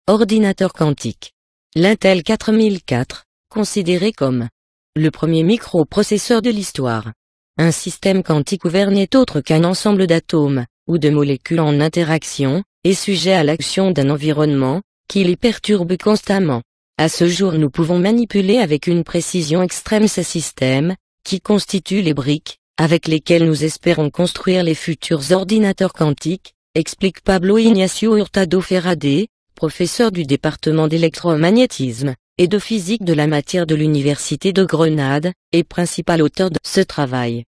Ordinateur quantique. L'Intel 4004, considéré comme le premier microprocesseur de l'histoire. Un système quantique ouvert n'est autre qu'un ensemble d'atomes, ou de molécules en interaction, et sujet à l'action d'un environnement, qui les perturbe constamment. À ce jour nous pouvons manipuler avec une précision extrême ces systèmes, qui constituent les briques, avec lesquelles nous espérons construire les futurs ordinateurs quantiques, explique Pablo Ignacio Hurtado Ferrade, professeur du département d'électromagnétisme et de physique de la matière de l'Université de Grenade, et principal auteur de ce travail.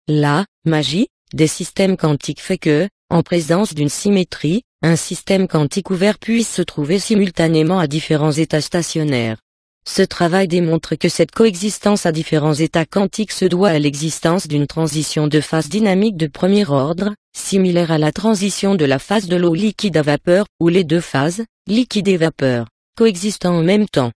La magie des systèmes quantiques fait que, en présence d'une symétrie, un système quantique ouvert puisse se trouver simultanément à différents états stationnaires. Ce travail démontre que cette coexistence à différents états quantiques se doit à l'existence d'une transition de phase dynamique de premier ordre, similaire à la transition de la phase de l'eau liquide à vapeur, ou les deux phases, liquide et vapeur, coexistant en même temps.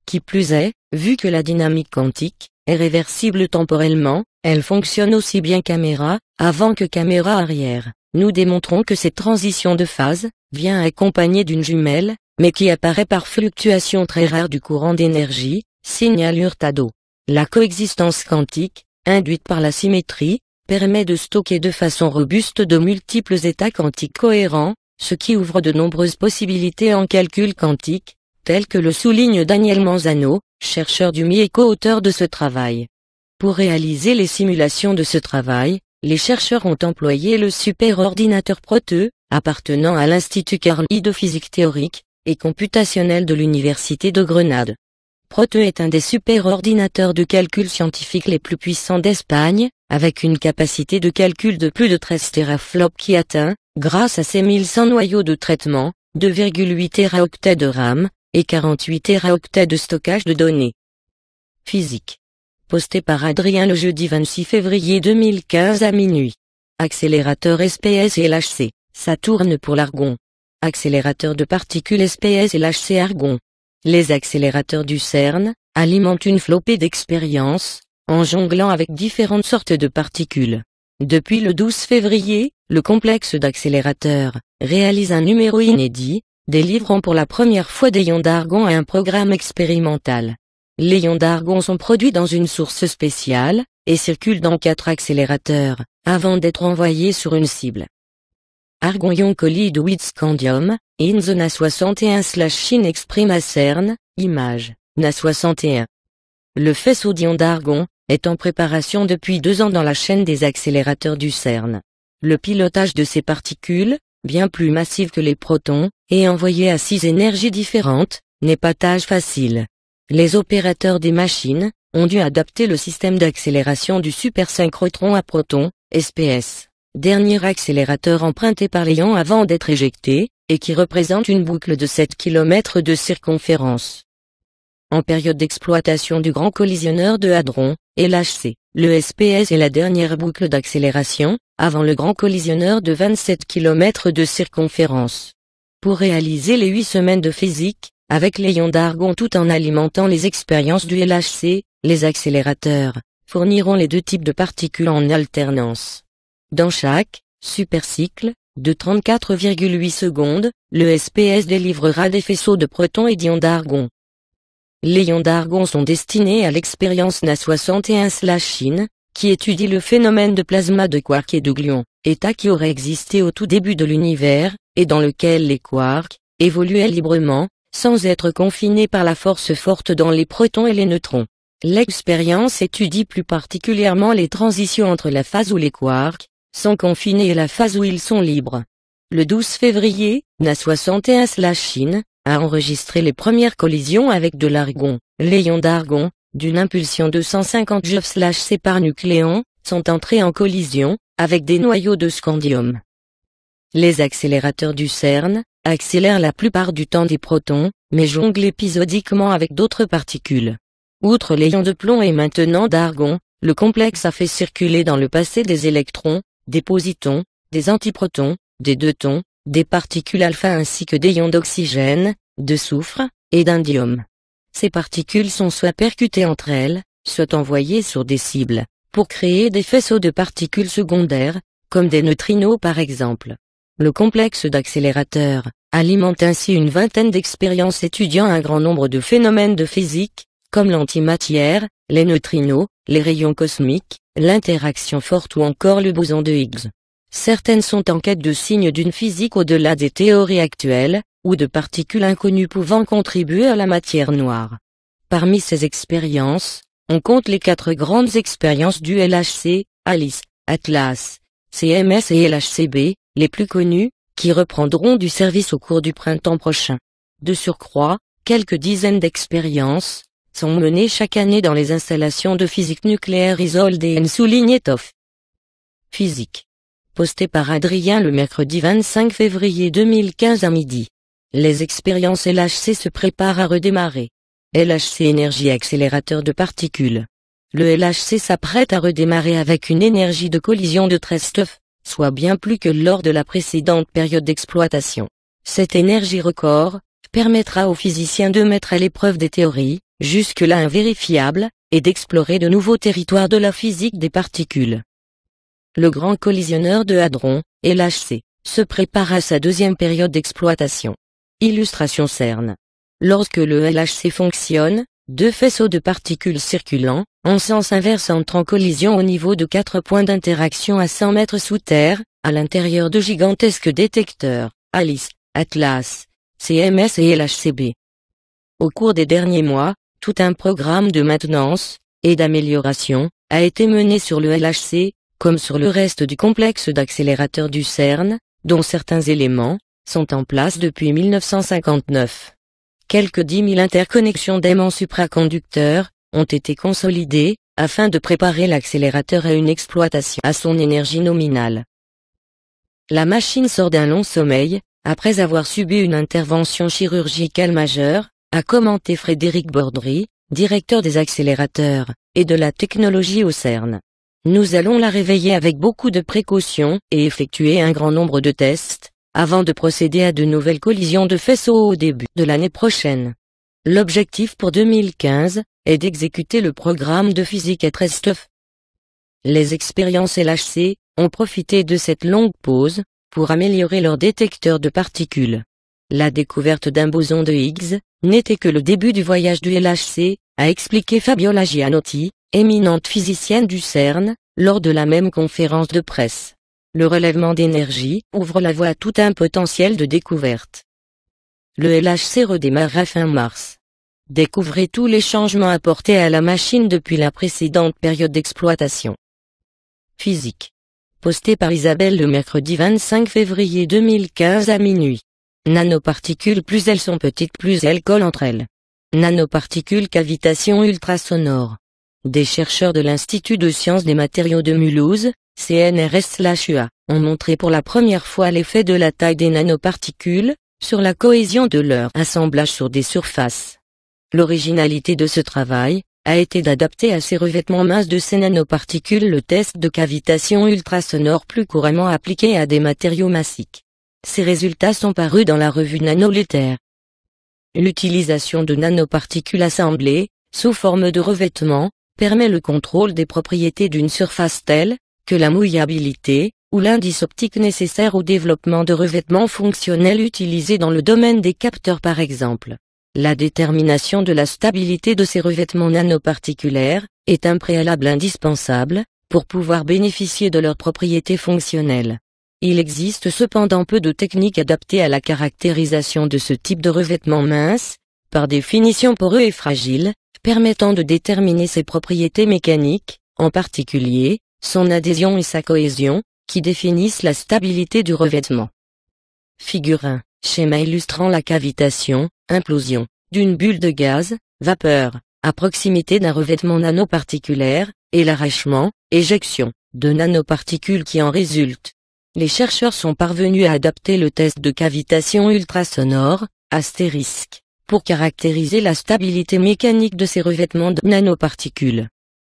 Qui plus est, vu que la dynamique quantique est réversible temporellement, elle fonctionne aussi bien caméra avant que caméra arrière. Nous démontrons que cette transition de phase vient accompagnée d'une jumelle, mais qui apparaît par fluctuation très rare du courant d'énergie, signale Hurtado. La coexistence quantique, induite par la symétrie, permet de stocker de façon robuste de multiples états quantiques cohérents, ce qui ouvre de nombreuses possibilités en calcul quantique, tel que le souligne Daniel Manzano, chercheur du MI et co-auteur de ce travail. Pour réaliser les simulations de ce travail, les chercheurs ont employé le superordinateur Proteux, appartenant à l'Institut Carl I de physique théorique et computationnelle de l'Université de Grenade. Proteux est un des superordinateurs de calcul scientifique les plus puissants d'Espagne, avec une capacité de calcul de plus de 13 teraflops qui atteint, grâce à ses 1100 noyaux de traitement, 2,8 téraoctets de RAM, et 48 téraoctets de stockage de données. Physique. Posté par Adrien le jeudi 26 février 2015 à minuit. Accélérateur SPS et LHC, ça tourne pour l'argon. Accélérateur de particules SPS et LHC argon. Les accélérateurs du CERN alimentent une flopée d'expériences, en jonglant avec différentes sortes de particules. Depuis le 12 février, le complexe d'accélérateurs réalise un numéro inédit, délivrant pour la première fois des ions d'argon à un programme expérimental. Les ions d'argon sont produits dans une source spéciale, et circulent dans 4 accélérateurs, avant d'être envoyés sur une cible. Argon ion collide with scandium, in the Na61/Chine exprime à CERN, image, Na61. Le faisceau d'ions d'argon est en préparation depuis 2 ans dans la chaîne des accélérateurs du CERN. Le pilotage de ces particules, bien plus massives que les protons, et envoyées à 6 énergies différentes, n'est pas tâche facile. Les opérateurs des machines ont dû adapter le système d'accélération du supersynchrotron à protons, SPS, dernier accélérateur emprunté par les ions avant d'être éjecté, et qui représente une boucle de 7 km de circonférence. En période d'exploitation du grand collisionneur de hadrons, LHC, le SPS est la dernière boucle d'accélération, avant le grand collisionneur de 27 km de circonférence. Pour réaliser les 8 semaines de physique, avec les ions d'argon tout en alimentant les expériences du LHC, les accélérateurs fourniront les 2 types de particules en alternance. Dans chaque supercycle de 34,8 secondes, le SPS délivrera des faisceaux de protons et d'ions d'argon. Les ions d'argon sont destinés à l'expérience Na61/Chine, qui étudie le phénomène de plasma de quarks et de gluons, état qui aurait existé au tout début de l'univers, et dans lequel les quarks évoluaient librement, sans être confinés par la force forte dans les protons et les neutrons. L'expérience étudie plus particulièrement les transitions entre la phase où les quarks sont confinés et la phase où ils sont libres. Le 12 février, Na61/Chine a enregistré les premières collisions avec de l'argon. Les ions d'argon, d'une impulsion de 150 GeV/c par nucléon, sont entrés en collision avec des noyaux de scandium. Les accélérateurs du CERN accélèrent la plupart du temps des protons, mais jonglent épisodiquement avec d'autres particules. Outre les ions de plomb et maintenant d'argon, le complexe a fait circuler dans le passé des électrons, des positons, des antiprotons, des deutons, des particules alpha ainsi que des ions d'oxygène, de soufre, et d'indium. Ces particules sont soit percutées entre elles, soit envoyées sur des cibles, pour créer des faisceaux de particules secondaires, comme des neutrinos par exemple. Le complexe d'accélérateurs alimente ainsi une vingtaine d'expériences étudiant un grand nombre de phénomènes de physique, comme l'antimatière, les neutrinos, les rayons cosmiques, l'interaction forte ou encore le boson de Higgs. Certaines sont en quête de signes d'une physique au-delà des théories actuelles, ou de particules inconnues pouvant contribuer à la matière noire. Parmi ces expériences, on compte les 4 grandes expériences du LHC, ALICE, Atlas, CMS et LHCb, les plus connues, qui reprendront du service au cours du printemps prochain. De surcroît, quelques dizaines d'expériences sont menées chaque année dans les installations de physique nucléaire Isolde, souligne Toff. Physique. Posté par Adrien le mercredi 25 février 2015 à midi. Les expériences LHC se préparent à redémarrer. LHC énergie accélérateur de particules. Le LHC s'apprête à redémarrer avec une énergie de collision de 13 TeV, soit bien plus que lors de la précédente période d'exploitation. Cette énergie record permettra aux physiciens de mettre à l'épreuve des théories, jusque-là invérifiables, et d'explorer de nouveaux territoires de la physique des particules. Le Grand Collisionneur de Hadron, LHC, se prépare à sa deuxième période d'exploitation. Illustration CERN. Lorsque le LHC fonctionne, 2 faisceaux de particules circulant, en sens inverse entrent en collision au niveau de 4 points d'interaction à 100 mètres sous terre, à l'intérieur de gigantesques détecteurs, ALICE, Atlas, CMS et LHCb. Au cours des derniers mois, tout un programme de maintenance et d'amélioration a été mené sur le LHC, comme sur le reste du complexe d'accélérateurs du CERN, dont certains éléments sont en place depuis 1959. Quelques 10 000 interconnexions d'aimants supraconducteurs ont été consolidées, afin de préparer l'accélérateur à une exploitation à son énergie nominale. La machine sort d'un long sommeil, après avoir subi une intervention chirurgicale majeure, a commenté Frédéric Baudry, directeur des accélérateurs et de la technologie au CERN. Nous allons la réveiller avec beaucoup de précautions et effectuer un grand nombre de tests, avant de procéder à de nouvelles collisions de faisceaux au début de l'année prochaine. L'objectif pour 2015 est d'exécuter le programme de physique à 13 TeV. Les expériences LHC ont profité de cette longue pause pour améliorer leur détecteur de particules. La découverte d'un boson de Higgs n'était que le début du voyage du LHC, a expliqué Fabiola Gianotti, éminente physicienne du CERN, lors de la même conférence de presse. Le relèvement d'énergie ouvre la voie à tout un potentiel de découverte. Le LHC redémarrera fin mars. Découvrez tous les changements apportés à la machine depuis la précédente période d'exploitation. Physique. Posté par Isabelle le mercredi 25 février 2015 à minuit. Nanoparticules, plus elles sont petites plus elles collent entre elles. Nanoparticules, cavitation ultrasonore. Des chercheurs de l'Institut de sciences des matériaux de Mulhouse, CNRS/UA, ont montré pour la première fois l'effet de la taille des nanoparticules sur la cohésion de leur assemblage sur des surfaces. L'originalité de ce travail a été d'adapter à ces revêtements minces de ces nanoparticules le test de cavitation ultrasonore plus couramment appliqué à des matériaux massiques. Ces résultats sont parus dans la revue Nanolitère. L'utilisation de nanoparticules assemblées, sous forme de revêtements, permet le contrôle des propriétés d'une surface telle que la mouillabilité, ou l'indice optique nécessaire au développement de revêtements fonctionnels utilisés dans le domaine des capteurs par exemple. La détermination de la stabilité de ces revêtements nanoparticulaires est un préalable indispensable pour pouvoir bénéficier de leurs propriétés fonctionnelles. Il existe cependant peu de techniques adaptées à la caractérisation de ce type de revêtement mince, par définition poreux et fragile, permettant de déterminer ses propriétés mécaniques, en particulier, son adhésion et sa cohésion, qui définissent la stabilité du revêtement. Figure 1. Schéma illustrant la cavitation, implosion, d'une bulle de gaz, vapeur, à proximité d'un revêtement nanoparticulaire, et l'arrachement, éjection, de nanoparticules qui en résultent. Les chercheurs sont parvenus à adapter le test de cavitation ultrasonore, astérisque, pour caractériser la stabilité mécanique de ces revêtements de nanoparticules.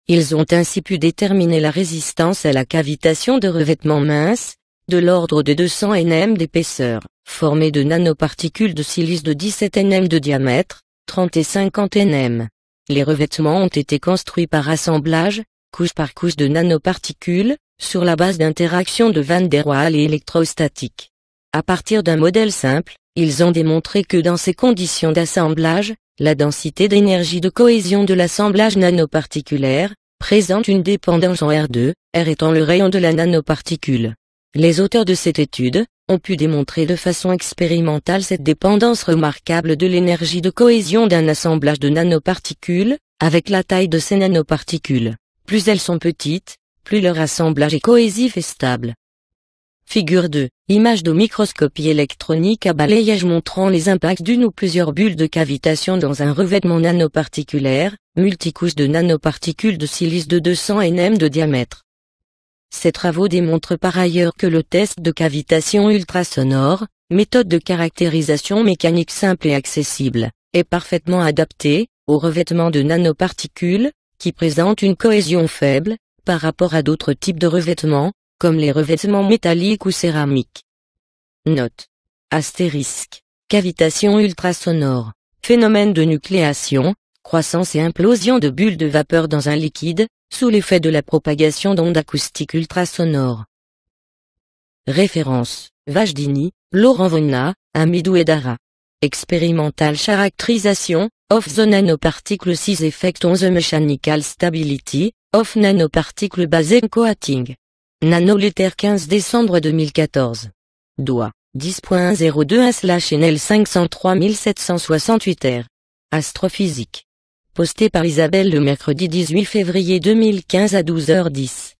Ils ont ainsi pu déterminer la résistance à la cavitation de revêtements minces, de l'ordre de 200 nm d'épaisseur, formés de nanoparticules de silice de 17 nm de diamètre, 30 et 50 nm. Les revêtements ont été construits par assemblage, couche par couche de nanoparticules, sur la base d'interactions de Van der Waals et électrostatiques. À partir d'un modèle simple, ils ont démontré que dans ces conditions d'assemblage, la densité d'énergie de cohésion de l'assemblage nanoparticulaire présente une dépendance en R2, R étant le rayon de la nanoparticule. Les auteurs de cette étude ont pu démontrer de façon expérimentale cette dépendance remarquable de l'énergie de cohésion d'un assemblage de nanoparticules, avec la taille de ces nanoparticules. Plus elles sont petites, plus leur assemblage est cohésif et stable. Figure 2. Image de microscopie électronique à balayage montrant les impacts d'une ou plusieurs bulles de cavitation dans un revêtement nanoparticulaire, multicouche de nanoparticules de silice de 200 nm de diamètre. Ces travaux démontrent par ailleurs que le test de cavitation ultrasonore, méthode de caractérisation mécanique simple et accessible, est parfaitement adapté au revêtement de nanoparticules, qui présentent une cohésion faible, par rapport à d'autres types de revêtements, comme les revêtements métalliques ou céramiques. Note. Astérisque. Cavitation ultrasonore. Phénomène de nucléation, croissance et implosion de bulles de vapeur dans un liquide, sous l'effet de la propagation d'ondes acoustiques ultrasonores. Référence. Vajdini, Laurent Vonna, Amidou Edara. Expérimental charactérisation, of the nanoparticle 6 effect on the mechanical stability, of nanoparticle based coating. Nanoletter 15 décembre 2014. DOI. 10.021/NL 503768R. Astrophysique. Posté par Isabelle le mercredi 18 février 2015 à 12h10.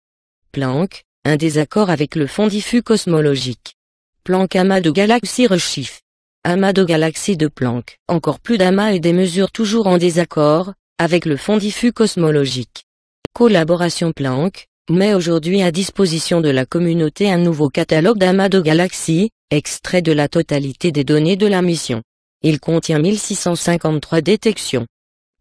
Planck, un désaccord avec le fond diffus cosmologique. Planck amas de galaxies rechiffre. Amas de galaxies de Planck. Encore plus d'amas et des mesures toujours en désaccord avec le fond diffus cosmologique. Collaboration Planck met aujourd'hui à disposition de la communauté un nouveau catalogue d'amas de galaxies, extrait de la totalité des données de la mission. Il contient 1653 détections.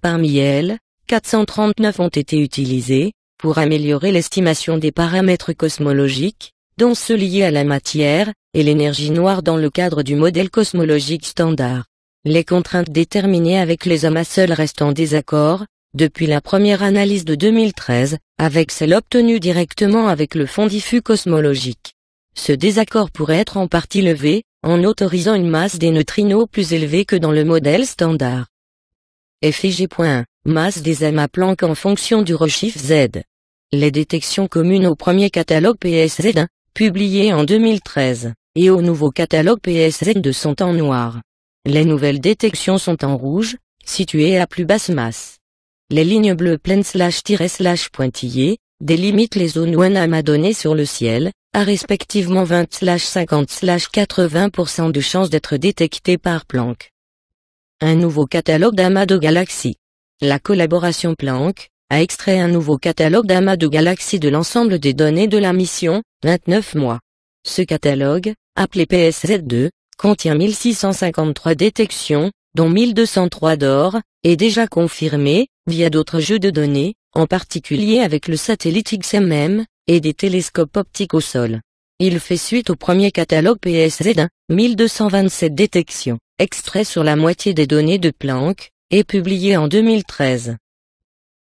Parmi elles, 439 ont été utilisées pour améliorer l'estimation des paramètres cosmologiques, dont ceux liés à la matière et l'énergie noire dans le cadre du modèle cosmologique standard. Les contraintes déterminées avec les amas seuls restent en désaccord, depuis la première analyse de 2013, avec celle obtenue directement avec le fond diffus cosmologique. Ce désaccord pourrait être en partie levé, en autorisant une masse des neutrinos plus élevée que dans le modèle standard. FIG.1. Masse des amas Planck en fonction du rechiffre Z. Les détections communes au premier catalogue PSZ1, publié en 2013, et au nouveau catalogue PSZ2 sont en noir. Les nouvelles détections sont en rouge, situées à plus basse masse. Les lignes bleues pleines // pointillées délimitent les zones où un amas donné sur le ciel a respectivement 20/50/80% de chances d'être détecté par Planck. Un nouveau catalogue d'amas de galaxies. La collaboration Planck a extrait un nouveau catalogue d'amas de galaxies de l'ensemble des données de la mission, 29 mois. Ce catalogue, appelé PSZ2, contient 1653 détections, dont 1203 d'or, est déjà confirmé, via d'autres jeux de données, en particulier avec le satellite XMM, et des télescopes optiques au sol. Il fait suite au premier catalogue PSZ1, 1227 détections, extrait sur la moitié des données de Planck, et publié en 2013.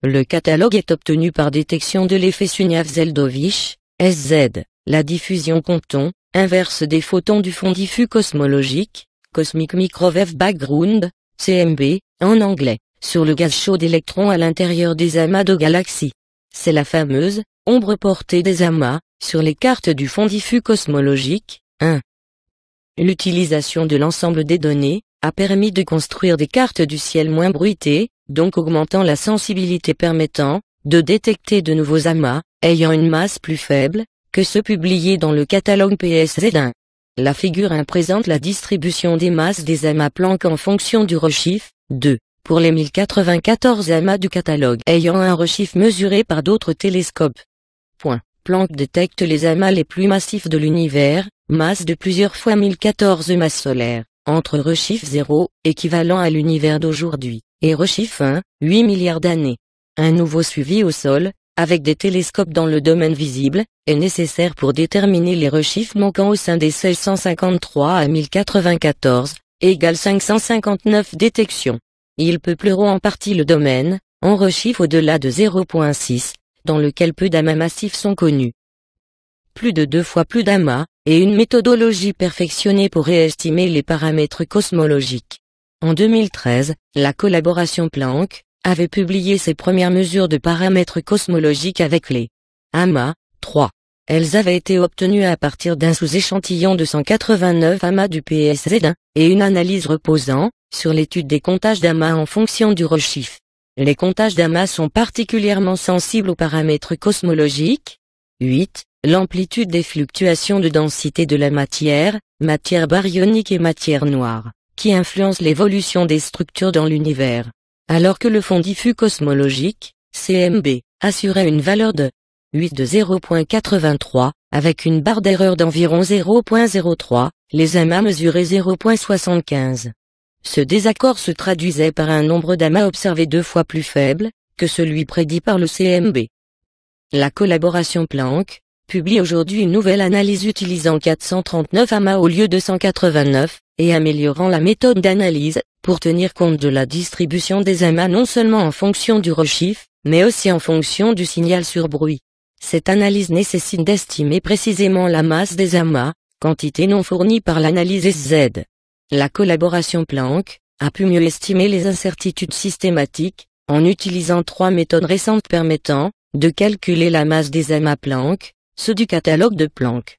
Le catalogue est obtenu par détection de l'effet Sunyaev-Zeldovich, SZ, la diffusion Compton, inverse des photons du fond diffus cosmologique, Cosmic Microwave Background, CMB, en anglais, sur le gaz chaud d'électrons à l'intérieur des amas de galaxies. C'est la fameuse ombre portée des amas sur les cartes du fond diffus cosmologique. 1. L'utilisation de l'ensemble des données a permis de construire des cartes du ciel moins bruitées, donc augmentant la sensibilité permettant de détecter de nouveaux amas ayant une masse plus faible que ceux publiés dans le catalogue PSZ1. La figure 1 présente la distribution des masses des amas Planck en fonction du rechiffre. 2. Pour les 1094 amas du catalogue ayant un rechiffre mesuré par d'autres télescopes. Planck détecte les amas les plus massifs de l'univers, masse de plusieurs fois 1014 masses solaires, entre rechiffre 0, équivalent à l'univers d'aujourd'hui, et rechiffre 1, 8 milliards d'années. Un nouveau suivi au sol, avec des télescopes dans le domaine visible, est nécessaire pour déterminer les rechiffres manquants au sein des 1653 à 1094, égale 559 détections. Il peuplera en partie le domaine, en rechiffre au-delà de 0.6, dans lequel peu d'amas massifs sont connus. Plus de 2 fois plus d'amas, et une méthodologie perfectionnée pour réestimer les paramètres cosmologiques. En 2013, la collaboration Planck avait publié ses premières mesures de paramètres cosmologiques avec les amas 3. Elles avaient été obtenues à partir d'un sous-échantillon de 189 amas du PSZ1, et une analyse reposant sur l'étude des comptages d'amas en fonction du redshift. Les comptages d'amas sont particulièrement sensibles aux paramètres cosmologiques. 8. L'amplitude des fluctuations de densité de la matière baryonique et matière noire, qui influencent l'évolution des structures dans l'univers. Alors que le fond diffus cosmologique, CMB, assurait une valeur de 8 de 0.83, avec une barre d'erreur d'environ 0.03, les amas mesuraient 0.75. Ce désaccord se traduisait par un nombre d'amas observés 2 fois plus faible que celui prédit par le CMB. La collaboration Planck publie aujourd'hui une nouvelle analyse utilisant 439 amas au lieu de 189, et améliorant la méthode d'analyse, pour tenir compte de la distribution des amas non seulement en fonction du redshift, mais aussi en fonction du signal sur bruit. Cette analyse nécessite d'estimer précisément la masse des amas, quantité non fournie par l'analyse SZ. La collaboration Planck a pu mieux estimer les incertitudes systématiques, en utilisant 3 méthodes récentes permettant de calculer la masse des amas Planck, ceux du catalogue de Planck.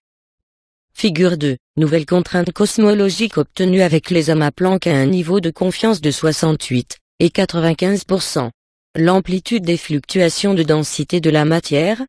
Figure 2. Nouvelle contrainte cosmologique obtenue avec les amas Planck à un niveau de confiance de 68 et 95%. L'amplitude des fluctuations de densité de la matière,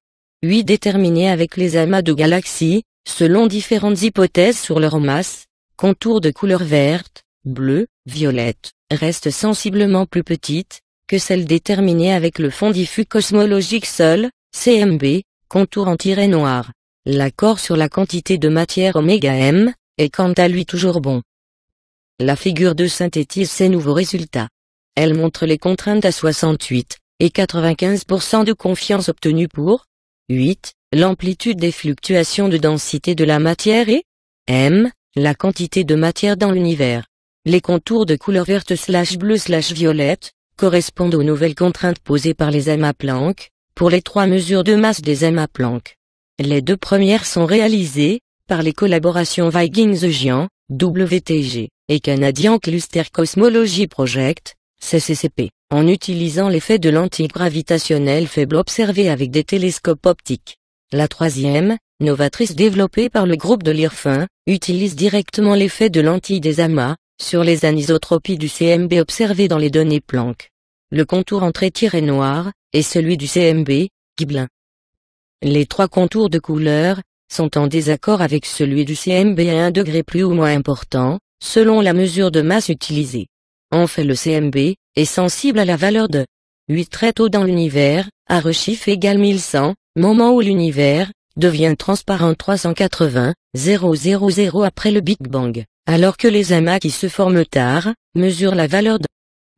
8 déterminée avec les amas de galaxies, selon différentes hypothèses sur leur masse, contours de couleur verte, bleue, violette, reste sensiblement plus petite que celle déterminée avec le fond diffus cosmologique seul, CMB, contour en tiret noir. L'accord sur la quantité de matière ωm est quant à lui toujours bon. La figure 2 synthétise ces nouveaux résultats. Elle montre les contraintes à 68 et 95% de confiance obtenues pour 8. L'amplitude des fluctuations de densité de la matière et m. La quantité de matière dans l'univers. Les contours de couleur verte/bleue/violette correspondent aux nouvelles contraintes posées par les amas Planck pour les 3 mesures de masse des amas Planck. Les 2 premières sont réalisées par les collaborations Viking-The WTG, et Canadian Cluster Cosmology Project, CCCP, en utilisant l'effet de lentille gravitationnelle faible observé avec des télescopes optiques. La 3e, novatrice développée par le groupe de l'IRFIN, utilise directement l'effet de lentille des amas sur les anisotropies du CMB observées dans les données Planck. Le contour en trait noir est celui du CMB, Gibelin. Les 3 contours de couleur sont en désaccord avec celui du CMB à 1 degré plus ou moins important, selon la mesure de masse utilisée. En fait, le CMB est sensible à la valeur de 8 très tôt dans l'univers, à redshift égale 1100, moment où l'univers devient transparent 380, 000 après le Big Bang, alors que les amas qui se forment tard mesurent la valeur de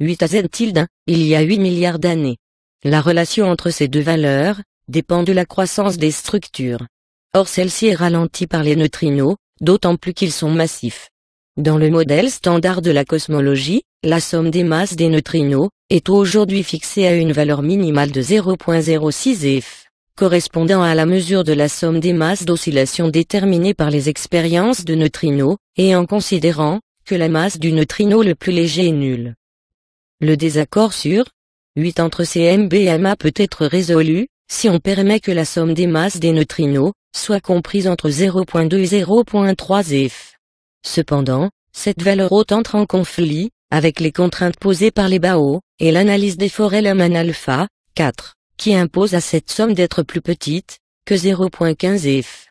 8 à z tilde, il y a 8 milliards d'années. La relation entre ces 2 valeurs dépend de la croissance des structures. Or celle-ci est ralentie par les neutrinos, d'autant plus qu'ils sont massifs. Dans le modèle standard de la cosmologie, la somme des masses des neutrinos est aujourd'hui fixée à une valeur minimale de 0.06 f, correspondant à la mesure de la somme des masses d'oscillation déterminée par les expériences de neutrinos, et en considérant que la masse du neutrino le plus léger est nulle. Le désaccord sur 8 entre CMB et amas peut être résolu si on permet que la somme des masses des neutrinos soit comprise entre 0.2 et 0.3 f. Cependant, cette valeur haute entre en conflit avec les contraintes posées par les BAO et l'analyse des forêts Lyman alpha 4, qui impose à cette somme d'être plus petite que 0.15 f.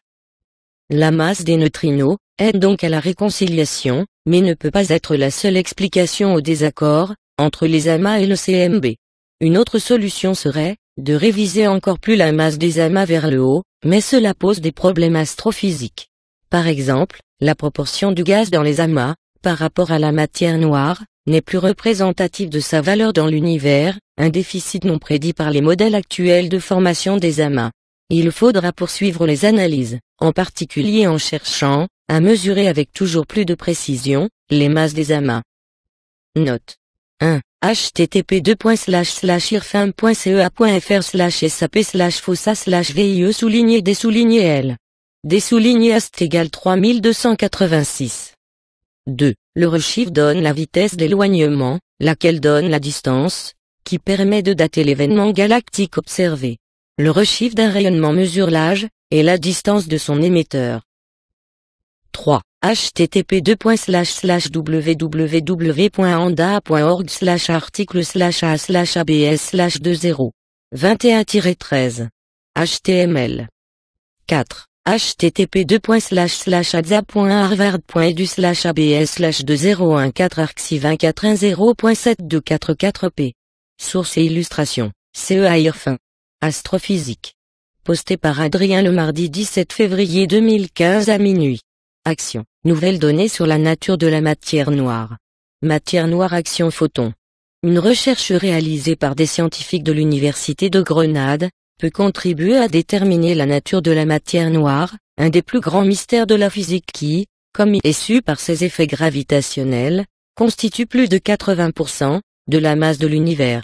La masse des neutrinos aide donc à la réconciliation, mais ne peut pas être la seule explication au désaccord entre les amas et le CMB. Une autre solution serait de réviser encore plus la masse des amas vers le haut, mais cela pose des problèmes astrophysiques. Par exemple, la proportion du gaz dans les amas, par rapport à la matière noire, n'est plus représentative de sa valeur dans l'univers, un déficit non prédit par les modèles actuels de formation des amas. Il faudra poursuivre les analyses, en particulier en cherchant à mesurer avec toujours plus de précision les masses des amas. Note 1. http://irfin.cea.fr/sap/fossa/vie_d_l D souligné ast égale 3286. 2. Le rechiffre donne la vitesse d'éloignement, laquelle donne la distance, qui permet de dater l'événement galactique observé. Le rechiffre d'un rayonnement mesure l'âge, et la distance de son émetteur. 3. http://www.anda.org/article/a/abs/20 21-13. HTML. 4. http://adza.harvard.edu/abs/2014-arxi241-4-72444p. Source et illustration. CEA-IRFIN. Astrophysique. Posté par Adrien le mardi 17 février 2015 à minuit. Action. Nouvelles données sur la nature de la matière noire. Matière noire action photon. Une recherche réalisée par des scientifiques de l'Université de Grenade peut contribuer à déterminer la nature de la matière noire, un des plus grands mystères de la physique qui, comme il est su par ses effets gravitationnels, constitue plus de 80% de la masse de l'univers.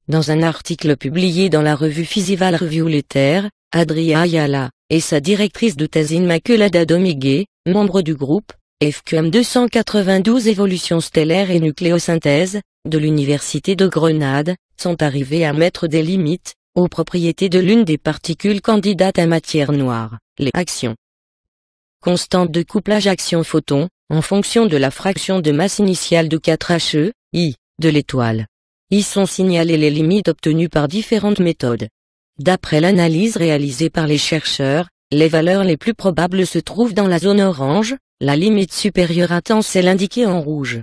Dans un article publié dans la revue Physical Review Letter, Adria Ayala et sa directrice de thèse Immaculada Dominguez, membre du groupe FQM 292 Évolution stellaire et nucléosynthèse de l'Université de Grenade, sont arrivés à mettre des limites aux propriétés de l'une des particules candidates à matière noire, les actions. Constante de couplage action-photon, en fonction de la fraction de masse initiale de 4He, I, de l'étoile. Y sont signalées les limites obtenues par différentes méthodes. D'après l'analyse réalisée par les chercheurs, les valeurs les plus probables se trouvent dans la zone orange, la limite supérieure à temps celle indiquée en rouge.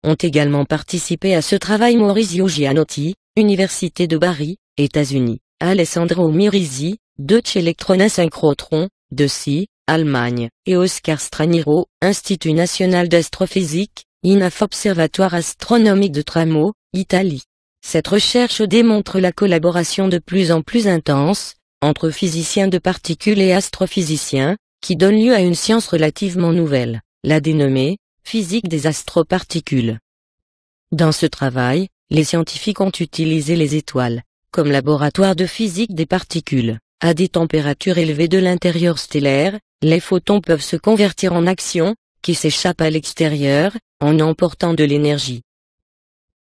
Ont également participé à ce travail Maurizio Gianotti, Université de Bari, États-Unis, Alessandro Mirizi, Deutsche Elektronen-Synchrotron, de SI, Allemagne, et Oscar Straniero, Institut national d'astrophysique, INAF Observatoire astronomique de Tramo, Italie. Cette recherche démontre la collaboration de plus en plus intense entre physiciens de particules et astrophysiciens, qui donne lieu à une science relativement nouvelle, la dénommée physique des astroparticules. Dans ce travail, les scientifiques ont utilisé les étoiles comme laboratoire de physique des particules. À des températures élevées de l'intérieur stellaire, les photons peuvent se convertir en action, qui s'échappent à l'extérieur, en emportant de l'énergie.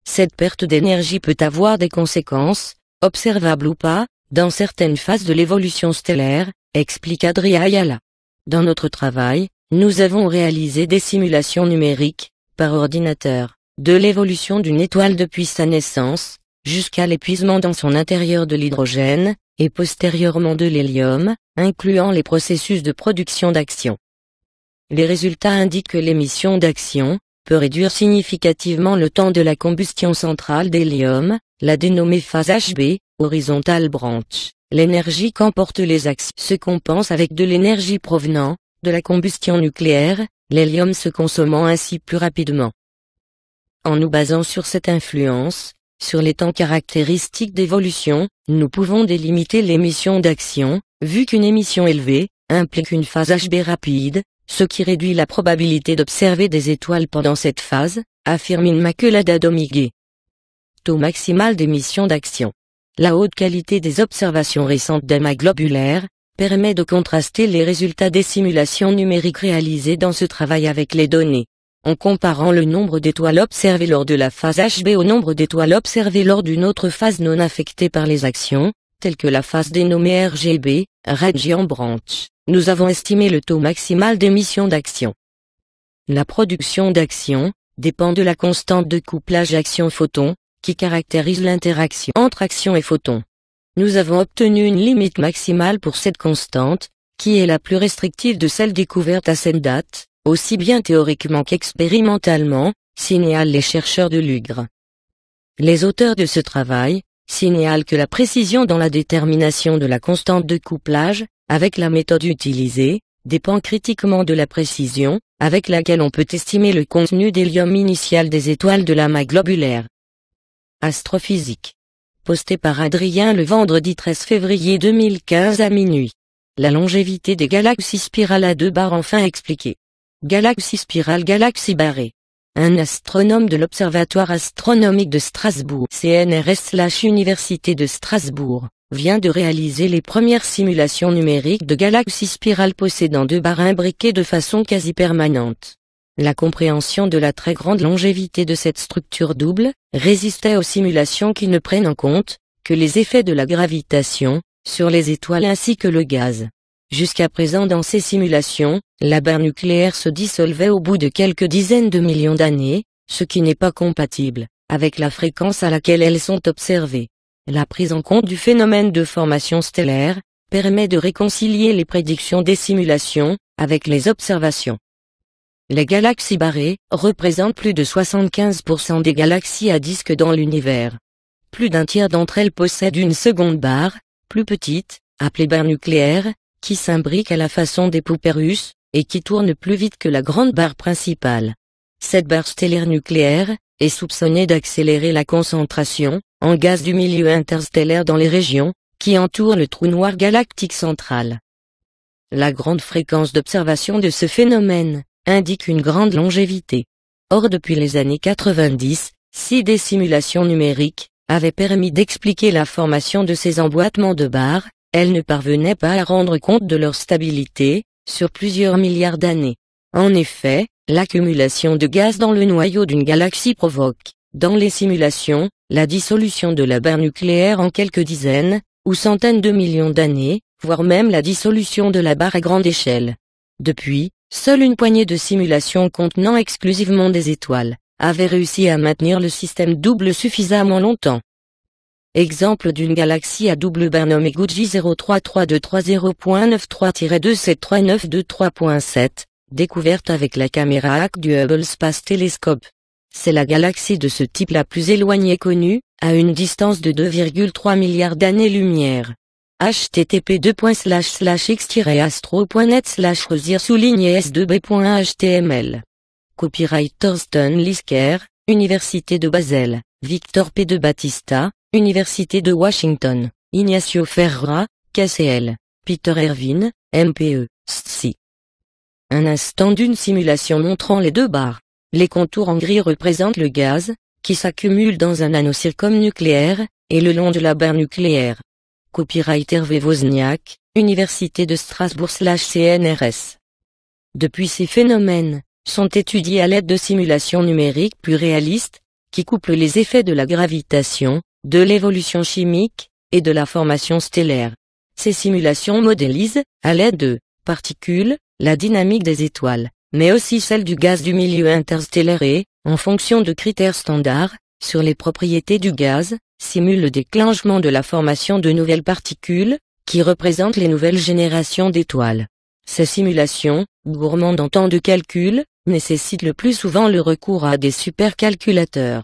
Cette perte d'énergie peut avoir des conséquences, observables ou pas, dans certaines phases de l'évolution stellaire, explique Adria Ayala. Dans notre travail, nous avons réalisé des simulations numériques, par ordinateur, de l'évolution d'une étoile depuis sa naissance, jusqu'à l'épuisement dans son intérieur de l'hydrogène, et postérieurement de l'hélium, incluant les processus de production d'action. Les résultats indiquent que l'émission d'action peut réduire significativement le temps de la combustion centrale d'hélium, la dénommée phase HB, horizontal branch. L'énergie qu'emportent les actions se compense avec de l'énergie provenant de la combustion nucléaire, l'hélium se consommant ainsi plus rapidement. En nous basant sur cette influence, sur les temps caractéristiques d'évolution, nous pouvons délimiter l'émission d'action, vu qu'une émission élevée implique une phase HB rapide, ce qui réduit la probabilité d'observer des étoiles pendant cette phase, affirme Immaculada Dominguez. Taux maximal d'émission d'action. La haute qualité des observations récentes d'amas globulaires permet de contraster les résultats des simulations numériques réalisées dans ce travail avec les données. En comparant le nombre d'étoiles observées lors de la phase HB au nombre d'étoiles observées lors d'une autre phase non affectée par les actions, telle que la phase dénommée RGB, Region Branch, nous avons estimé le taux maximal d'émission d'action. La production d'action dépend de la constante de couplage action-photon, qui caractérise l'interaction entre action et photon. Nous avons obtenu une limite maximale pour cette constante, qui est la plus restrictive de celle découverte à cette date, aussi bien théoriquement qu'expérimentalement, signalent les chercheurs de l'UGR. Les auteurs de ce travail signalent que la précision dans la détermination de la constante de couplage, avec la méthode utilisée, dépend critiquement de la précision, avec laquelle on peut estimer le contenu d'hélium initial des étoiles de l'amas globulaire. Astrophysique. Posté par Adrien le vendredi 13 février 2015 à minuit. La longévité des galaxies spirales à deux barres enfin expliquée. Galaxie spirale, galaxie barrée. Un astronome de l'Observatoire astronomique de Strasbourg, CNRS/Université de Strasbourg, vient de réaliser les premières simulations numériques de galaxies spirales possédant 2 barres imbriquées de façon quasi permanente. La compréhension de la très grande longévité de cette structure double résistait aux simulations qui ne prennent en compte que les effets de la gravitation sur les étoiles ainsi que le gaz. Jusqu'à présent dans ces simulations, la barre nucléaire se dissolvait au bout de quelques dizaines de millions d'années, ce qui n'est pas compatible avec la fréquence à laquelle elles sont observées. La prise en compte du phénomène de formation stellaire permet de réconcilier les prédictions des simulations avec les observations. Les galaxies barrées représentent plus de 75% des galaxies à disque dans l'univers. Plus d'un tiers d'entre elles possèdent une seconde barre, plus petite, appelée barre nucléaire, qui s'imbrique à la façon des poupées russes, et qui tourne plus vite que la grande barre principale. Cette barre stellaire nucléaire est soupçonnée d'accélérer la concentration en gaz du milieu interstellaire dans les régions qui entourent le trou noir galactique central. La grande fréquence d'observation de ce phénomène indique une grande longévité. Or depuis les années 90, si des simulations numériques avaient permis d'expliquer la formation de ces emboîtements de barres, elles ne parvenaient pas à rendre compte de leur stabilité sur plusieurs milliards d'années. En effet, l'accumulation de gaz dans le noyau d'une galaxie provoque, dans les simulations, la dissolution de la barre nucléaire en quelques dizaines ou centaines de millions d'années, voire même la dissolution de la barre à grande échelle. Depuis, seule une poignée de simulations contenant exclusivement des étoiles avait réussi à maintenir le système double suffisamment longtemps. Exemple d'une galaxie à double barre nommée Gucci 033230.93-27392.3.7, découverte avec la caméra HAC du Hubble Space Telescope. C'est la galaxie de ce type la plus éloignée connue, à une distance de 2,3 milliards d'années-lumière. http://x-astro.net/rosir_s2b.html. Copyright Thorsten Lisker, Université de Basel, Victor P. de Battista, Université de Washington, Ignacio Ferra, KCL, Peter Ervin, MPE, STSI. Un instant d'une simulation montrant les 2 barres. Les contours en gris représentent le gaz, qui s'accumule dans un anneau circumnucléaire, et le long de la barre nucléaire. Copyright Hervé Wozniak, Université de Strasbourg/CNRS. Depuis ces phénomènes sont étudiés à l'aide de simulations numériques plus réalistes, qui couplent les effets de la gravitation, de l'évolution chimique, et de la formation stellaire. Ces simulations modélisent, à l'aide de particules, la dynamique des étoiles, mais aussi celle du gaz du milieu interstellaire et, en fonction de critères standards, sur les propriétés du gaz, simulent le déclenchement de la formation de nouvelles particules, qui représentent les nouvelles générations d'étoiles. Ces simulations, gourmandes en temps de calcul, nécessitent le plus souvent le recours à des supercalculateurs.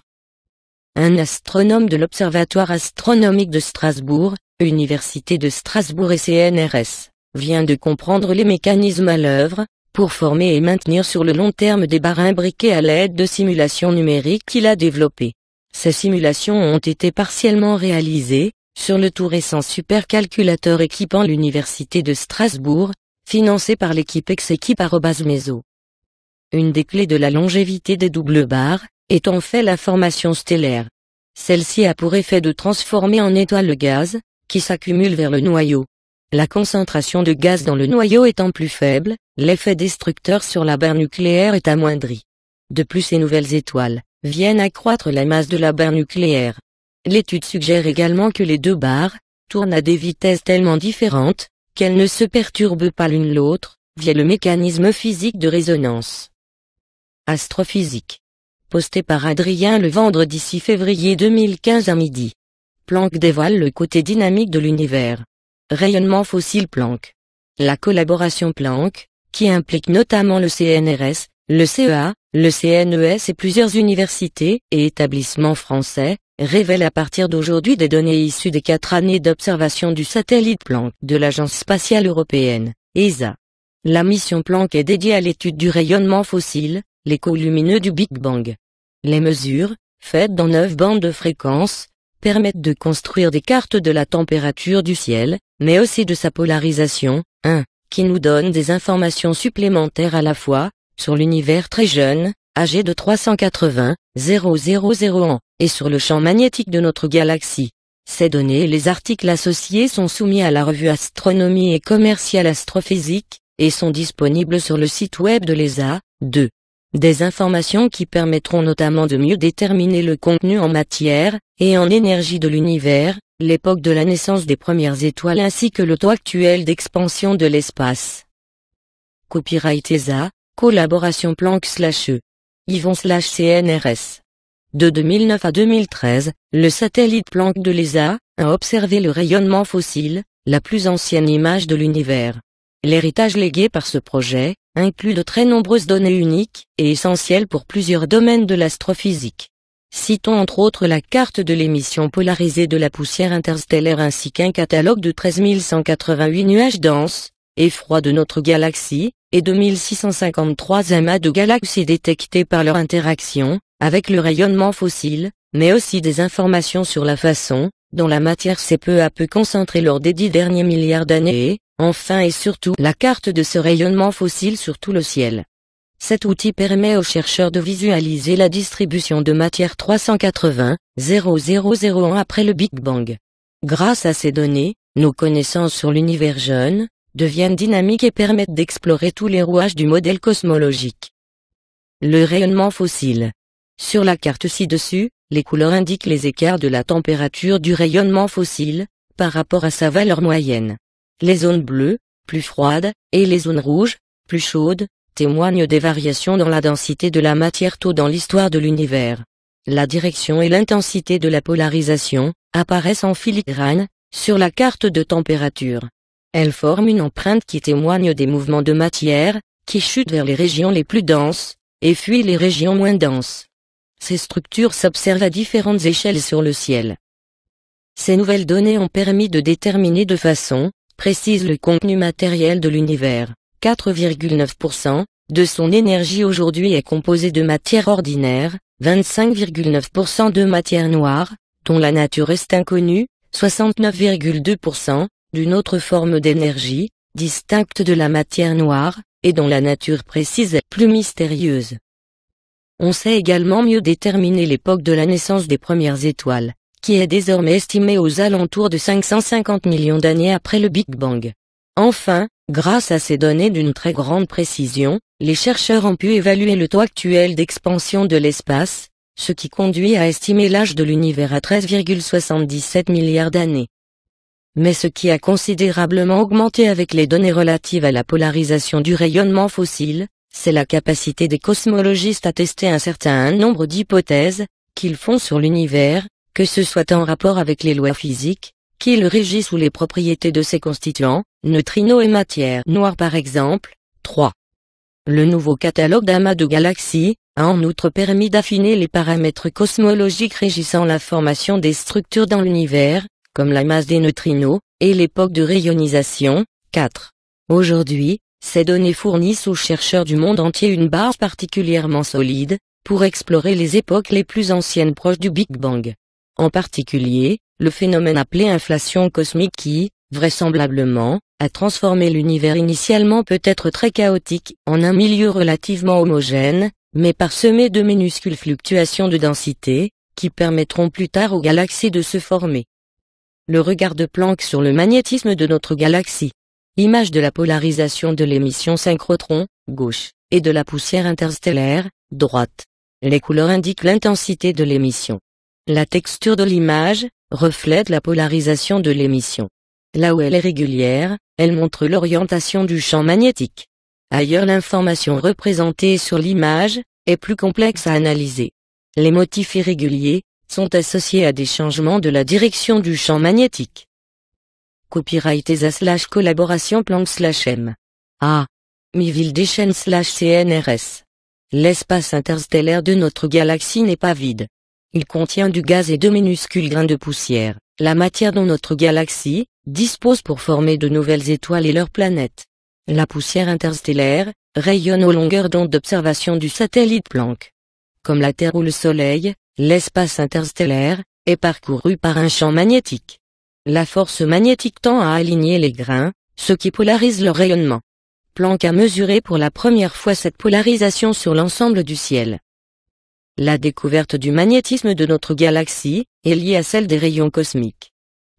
Un astronome de l'Observatoire astronomique de Strasbourg, Université de Strasbourg et CNRS, vient de comprendre les mécanismes à l'œuvre, pour former et maintenir sur le long terme des barres imbriquées à l'aide de simulations numériques qu'il a développées. Ces simulations ont été partiellement réalisées, sur le tout récent supercalculateur équipant l'Université de Strasbourg, financé par l'équipe Exequip@Meso. Une des clés de la longévité des doubles barres, est en fait la formation stellaire. Celle-ci a pour effet de transformer en étoile le gaz, qui s'accumule vers le noyau. La concentration de gaz dans le noyau étant plus faible, l'effet destructeur sur la barre nucléaire est amoindri. De plus, ces nouvelles étoiles viennent accroître la masse de la barre nucléaire. L'étude suggère également que les 2 barres tournent à des vitesses tellement différentes qu'elles ne se perturbent pas l'une l'autre, via le mécanisme physique de résonance. Astrophysique. Posté par Adrien le vendredi 6 février 2015 à midi. Planck dévoile le côté dynamique de l'univers. Rayonnement fossile Planck. La collaboration Planck, qui implique notamment le CNRS, le CEA, le CNES et plusieurs universités et établissements français, révèle à partir d'aujourd'hui des données issues des 4 années d'observation du satellite Planck de l'Agence spatiale européenne, ESA. La mission Planck est dédiée à l'étude du rayonnement fossile, l'écho lumineux du Big Bang. Les mesures, faites dans 9 bandes de fréquences, permettent de construire des cartes de la température du ciel, mais aussi de sa polarisation, qui nous donne des informations supplémentaires à la fois, sur l'univers très jeune, âgé de 380 000 ans, et sur le champ magnétique de notre galaxie. Ces données et les articles associés sont soumis à la revue Astronomie et Commercial Astrophysique, et sont disponibles sur le site web de l'ESA. 2. Des informations qui permettront notamment de mieux déterminer le contenu en matière et en énergie de l'univers, l'époque de la naissance des premières étoiles ainsi que le taux actuel d'expansion de l'espace. Copyright ESA, collaboration Planck/E. Yvon/CNRS. De 2009 à 2013, le satellite Planck de l'ESA a observé le rayonnement fossile, la plus ancienne image de l'univers. L'héritage légué par ce projet inclut de très nombreuses données uniques et essentielles pour plusieurs domaines de l'astrophysique. Citons entre autres la carte de l'émission polarisée de la poussière interstellaire ainsi qu'un catalogue de 13 188 nuages denses et froids de notre galaxie, et 2653 amas de galaxies détectés par leur interaction avec le rayonnement fossile, mais aussi des informations sur la façon dont la matière s'est peu à peu concentrée lors des 10 derniers milliards d'années et, enfin et surtout, la carte de ce rayonnement fossile sur tout le ciel. Cet outil permet aux chercheurs de visualiser la distribution de matière 380,0001 après le Big Bang. Grâce à ces données, nos connaissances sur l'univers jeune deviennent dynamiques et permettent d'explorer tous les rouages du modèle cosmologique. Le rayonnement fossile. Sur la carte ci-dessus, les couleurs indiquent les écarts de la température du rayonnement fossile par rapport à sa valeur moyenne. Les zones bleues, plus froides, et les zones rouges, plus chaudes, témoignent des variations dans la densité de la matière tôt dans l'histoire de l'univers. La direction et l'intensité de la polarisation apparaissent en filigrane sur la carte de température. Elles forment une empreinte qui témoigne des mouvements de matière, qui chutent vers les régions les plus denses, et fuient les régions moins denses. Ces structures s'observent à différentes échelles sur le ciel. Ces nouvelles données ont permis de déterminer de façon précise le contenu matériel de l'univers. 4,9% de son énergie aujourd'hui est composée de matière ordinaire, 25,9% de matière noire, dont la nature est inconnue, 69,2% d'une autre forme d'énergie, distincte de la matière noire, et dont la nature précise est plus mystérieuse. On sait également mieux déterminer l'époque de la naissance des premières étoiles, qui est désormais estimée aux alentours de 550 millions d'années après le Big Bang. Enfin, grâce à ces données d'une très grande précision, les chercheurs ont pu évaluer le taux actuel d'expansion de l'espace, ce qui conduit à estimer l'âge de l'univers à 13,77 milliards d'années. Mais ce qui a considérablement augmenté avec les données relatives à la polarisation du rayonnement fossile, c'est la capacité des cosmologistes à tester un certain nombre d'hypothèses qu'ils font sur l'univers, que ce soit en rapport avec les lois physiques, qui le régissent ou les propriétés de ses constituants, neutrinos et matière noire par exemple. 3. Le nouveau catalogue d'amas de galaxies a en outre permis d'affiner les paramètres cosmologiques régissant la formation des structures dans l'univers, comme la masse des neutrinos, et l'époque de rayonisation. 4. Aujourd'hui, ces données fournissent aux chercheurs du monde entier une base particulièrement solide, pour explorer les époques les plus anciennes proches du Big Bang. En particulier, le phénomène appelé inflation cosmique qui, vraisemblablement, a transformé l'univers initialement peut-être très chaotique en un milieu relativement homogène, mais parsemé de minuscules fluctuations de densité, qui permettront plus tard aux galaxies de se former. Le regard de Planck sur le magnétisme de notre galaxie. Image de la polarisation de l'émission synchrotron, gauche, et de la poussière interstellaire, droite. Les couleurs indiquent l'intensité de l'émission. La texture de l'image reflète la polarisation de l'émission. Là où elle est régulière, elle montre l'orientation du champ magnétique. Ailleurs, l'information représentée sur l'image est plus complexe à analyser. Les motifs irréguliers sont associés à des changements de la direction du champ magnétique. Copyright ESA/collaboration Planck/M. A. Mivildeschaines/CNRS. L'espace interstellaire de notre galaxie n'est pas vide. Il contient du gaz et de minuscules grains de poussière, la matière dont notre galaxie dispose pour former de nouvelles étoiles et leurs planètes. La poussière interstellaire rayonne aux longueurs d'onde d'observation du satellite Planck. Comme la Terre ou le Soleil, l'espace interstellaire est parcouru par un champ magnétique. La force magnétique tend à aligner les grains, ce qui polarise leur rayonnement. Planck a mesuré pour la première fois cette polarisation sur l'ensemble du ciel. La découverte du magnétisme de notre galaxie est liée à celle des rayons cosmiques.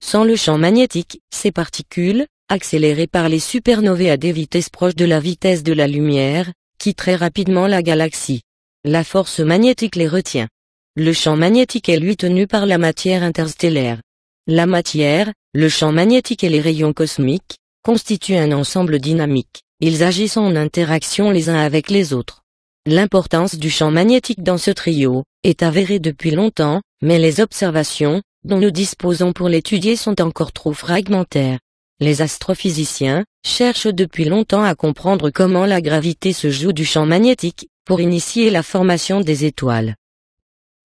Sans le champ magnétique, ces particules, accélérées par les supernovae à des vitesses proches de la vitesse de la lumière, quitteraient rapidement la galaxie. La force magnétique les retient. Le champ magnétique est lui tenu par la matière interstellaire. La matière, le champ magnétique et les rayons cosmiques, constituent un ensemble dynamique. Ils agissent en interaction les uns avec les autres. L'importance du champ magnétique dans ce trio est avérée depuis longtemps, mais les observations dont nous disposons pour l'étudier sont encore trop fragmentaires. Les astrophysiciens cherchent depuis longtemps à comprendre comment la gravité se joue du champ magnétique pour initier la formation des étoiles.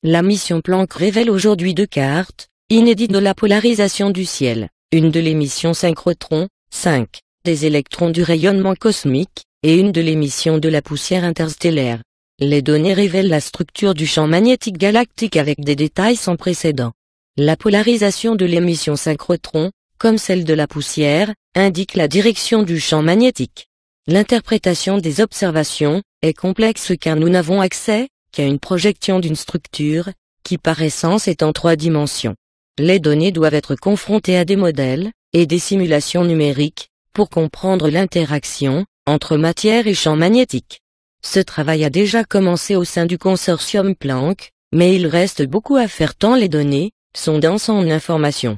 La mission Planck révèle aujourd'hui 2 cartes inédites de la polarisation du ciel, une de l'émission synchrotron, 5, des électrons du rayonnement cosmique, et une de l'émission de la poussière interstellaire. Les données révèlent la structure du champ magnétique galactique avec des détails sans précédent. La polarisation de l'émission synchrotron, comme celle de la poussière, indique la direction du champ magnétique. L'interprétation des observations est complexe car nous n'avons accès qu'à une projection d'une structure, qui par essence est en 3 dimensions. Les données doivent être confrontées à des modèles, et des simulations numériques, pour comprendre l'interaction entre matière et champ magnétique. Ce travail a déjà commencé au sein du consortium Planck, mais il reste beaucoup à faire tant les données sont denses en informations.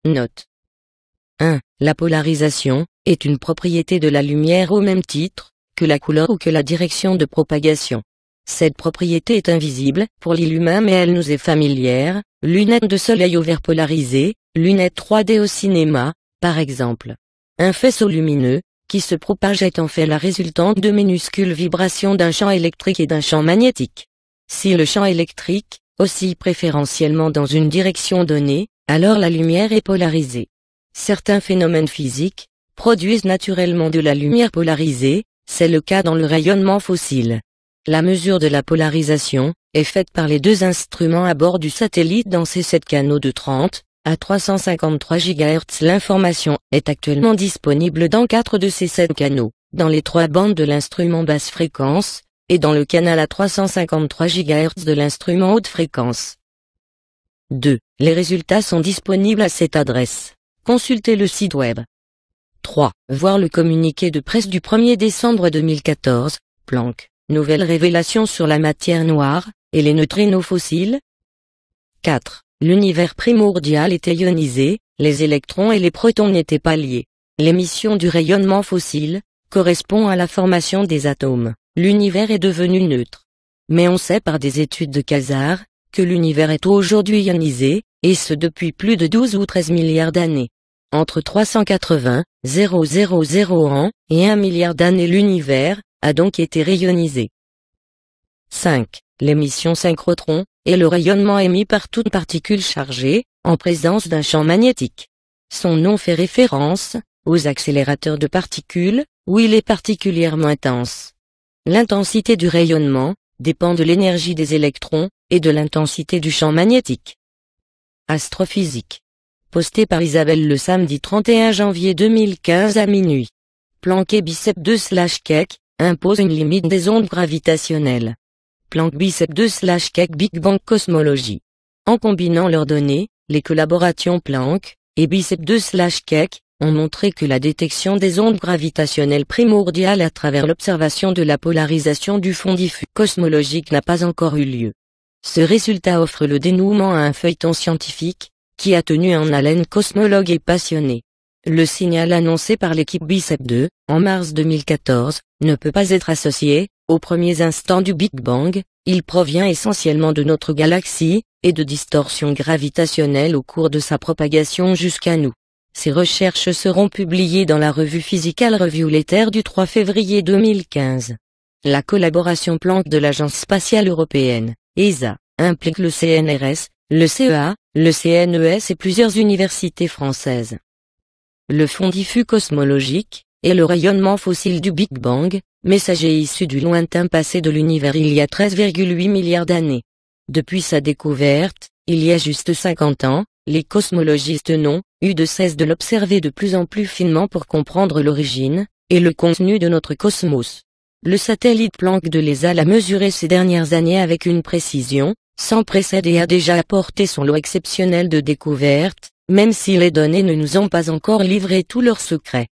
Note 1. La polarisation est une propriété de la lumière au même titre que la couleur ou que la direction de propagation. Cette propriété est invisible pour l'œil humain mais elle nous est familière, lunettes de soleil au verre polarisé, lunettes 3D au cinéma, par exemple. Un faisceau lumineux, qui se propage est en fait la résultante de minuscules vibrations d'un champ électrique et d'un champ magnétique. Si le champ électrique oscille préférentiellement dans une direction donnée, alors la lumière est polarisée. Certains phénomènes physiques produisent naturellement de la lumière polarisée, c'est le cas dans le rayonnement fossile. La mesure de la polarisation est faite par les 2 instruments à bord du satellite dans ces 7 canaux de 30 à 353 GHz. L'information est actuellement disponible dans 4 de ces 7 canaux, dans les 3 bandes de l'instrument basse fréquence, et dans le canal à 353 GHz de l'instrument haute fréquence. 2. Les résultats sont disponibles à cette adresse. Consultez le site web. 3. Voir le communiqué de presse du 1er décembre 2014, Planck, nouvelle révélation sur la matière noire, et les neutrinos fossiles. 4. L'univers primordial était ionisé, les électrons et les protons n'étaient pas liés. L'émission du rayonnement fossile correspond à la formation des atomes. L'univers est devenu neutre. Mais on sait par des études de quasars que l'univers est aujourd'hui ionisé, et ce depuis plus de 12 ou 13 milliards d'années. Entre 380 000 ans et 1 milliard d'années l'univers a donc été rayonisé. 5. L'émission synchrotron est le rayonnement émis par toute particule chargée, en présence d'un champ magnétique. Son nom fait référence aux accélérateurs de particules, où il est particulièrement intense. L'intensité du rayonnement dépend de l'énergie des électrons et de l'intensité du champ magnétique. Astrophysique. Posté par Isabelle le samedi 31 janvier 2015 à minuit. Planck et Bicep 2/Keck impose une limite des ondes gravitationnelles. Planck Bicep 2/Keck Big Bang Cosmologie. En combinant leurs données, les collaborations Planck et Bicep 2/Keck ont montré que la détection des ondes gravitationnelles primordiales à travers l'observation de la polarisation du fond diffus cosmologique n'a pas encore eu lieu. Ce résultat offre le dénouement à un feuilleton scientifique, qui a tenu en haleine cosmologues et passionnés. Le signal annoncé par l'équipe Bicep 2, en mars 2014, ne peut pas être associé aux premiers instants du Big Bang, il provient essentiellement de notre galaxie, et de distorsions gravitationnelles au cours de sa propagation jusqu'à nous. Ces recherches seront publiées dans la revue Physical Review Letter du 3 février 2015. La collaboration Planck de l'Agence spatiale européenne, ESA, implique le CNRS, le CEA, le CNES et plusieurs universités françaises. Le fond diffus cosmologique est le rayonnement fossile du Big Bang, messager issu du lointain passé de l'univers il y a 13,8 milliards d'années. Depuis sa découverte, il y a juste 50 ans, les cosmologistes n'ont eu de cesse de l'observer de plus en plus finement pour comprendre l'origine et le contenu de notre cosmos. Le satellite Planck de l'ESA l'a mesuré ces dernières années avec une précision sans précédent et a déjà apporté son lot exceptionnel de découvertes, même si les données ne nous ont pas encore livré tous leurs secrets.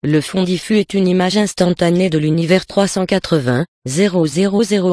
Le fond diffus est une image instantanée de l'univers 380 000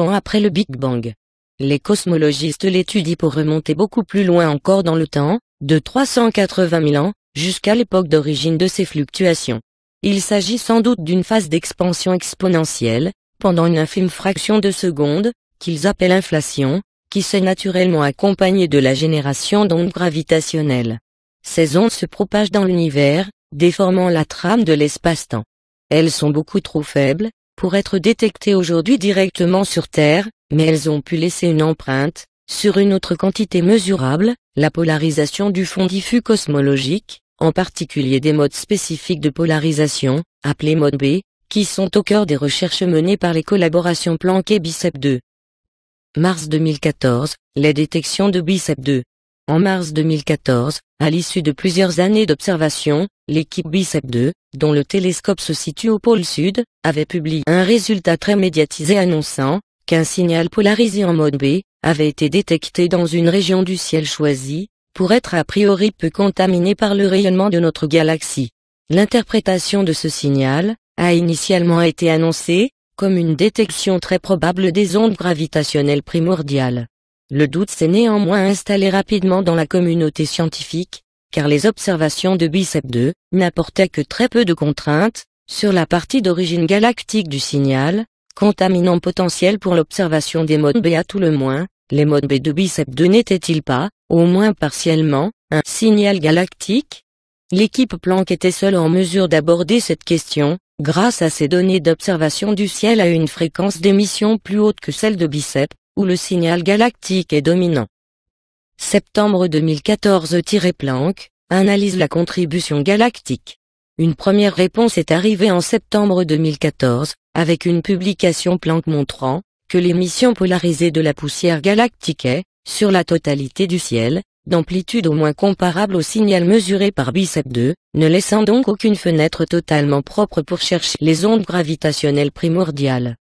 ans après le Big Bang. Les cosmologistes l'étudient pour remonter beaucoup plus loin encore dans le temps, de 380 000 ans, jusqu'à l'époque d'origine de ces fluctuations. Il s'agit sans doute d'une phase d'expansion exponentielle, pendant une infime fraction de seconde, qu'ils appellent inflation, qui s'est naturellement accompagnée de la génération d'ondes gravitationnelles. Ces ondes se propagent dans l'univers, déformant la trame de l'espace-temps. Elles sont beaucoup trop faibles pour être détectées aujourd'hui directement sur Terre, mais elles ont pu laisser une empreinte sur une autre quantité mesurable, la polarisation du fond diffus cosmologique, en particulier des modes spécifiques de polarisation, appelés modes B, qui sont au cœur des recherches menées par les collaborations Planck et BICEP2. Mars 2014, les détections de BICEP2. En mars 2014, à l'issue de plusieurs années d'observation, l'équipe BICEP2, dont le télescope se situe au pôle sud, avait publié un résultat très médiatisé annonçant qu'un signal polarisé en mode B avait été détecté dans une région du ciel choisie, pour être a priori peu contaminée par le rayonnement de notre galaxie. L'interprétation de ce signal a initialement été annoncée comme une détection très probable des ondes gravitationnelles primordiales. Le doute s'est néanmoins installé rapidement dans la communauté scientifique, car les observations de BICEP2 n'apportaient que très peu de contraintes sur la partie d'origine galactique du signal, contaminant potentiel pour l'observation des modes B à tout le moins. Les modes B de BICEP2 n'étaient-ils pas, au moins partiellement, un signal galactique? L'équipe Planck était seule en mesure d'aborder cette question, grâce à ses données d'observation du ciel à une fréquence d'émission plus haute que celle de BICEP, où le signal galactique est dominant. Septembre 2014-Planck analyse la contribution galactique. Une première réponse est arrivée en septembre 2014, avec une publication Planck montrant que l'émission polarisée de la poussière galactique est, sur la totalité du ciel, d'amplitude au moins comparable au signal mesuré par BICEP2, ne laissant donc aucune fenêtre totalement propre pour chercher les ondes gravitationnelles primordiales.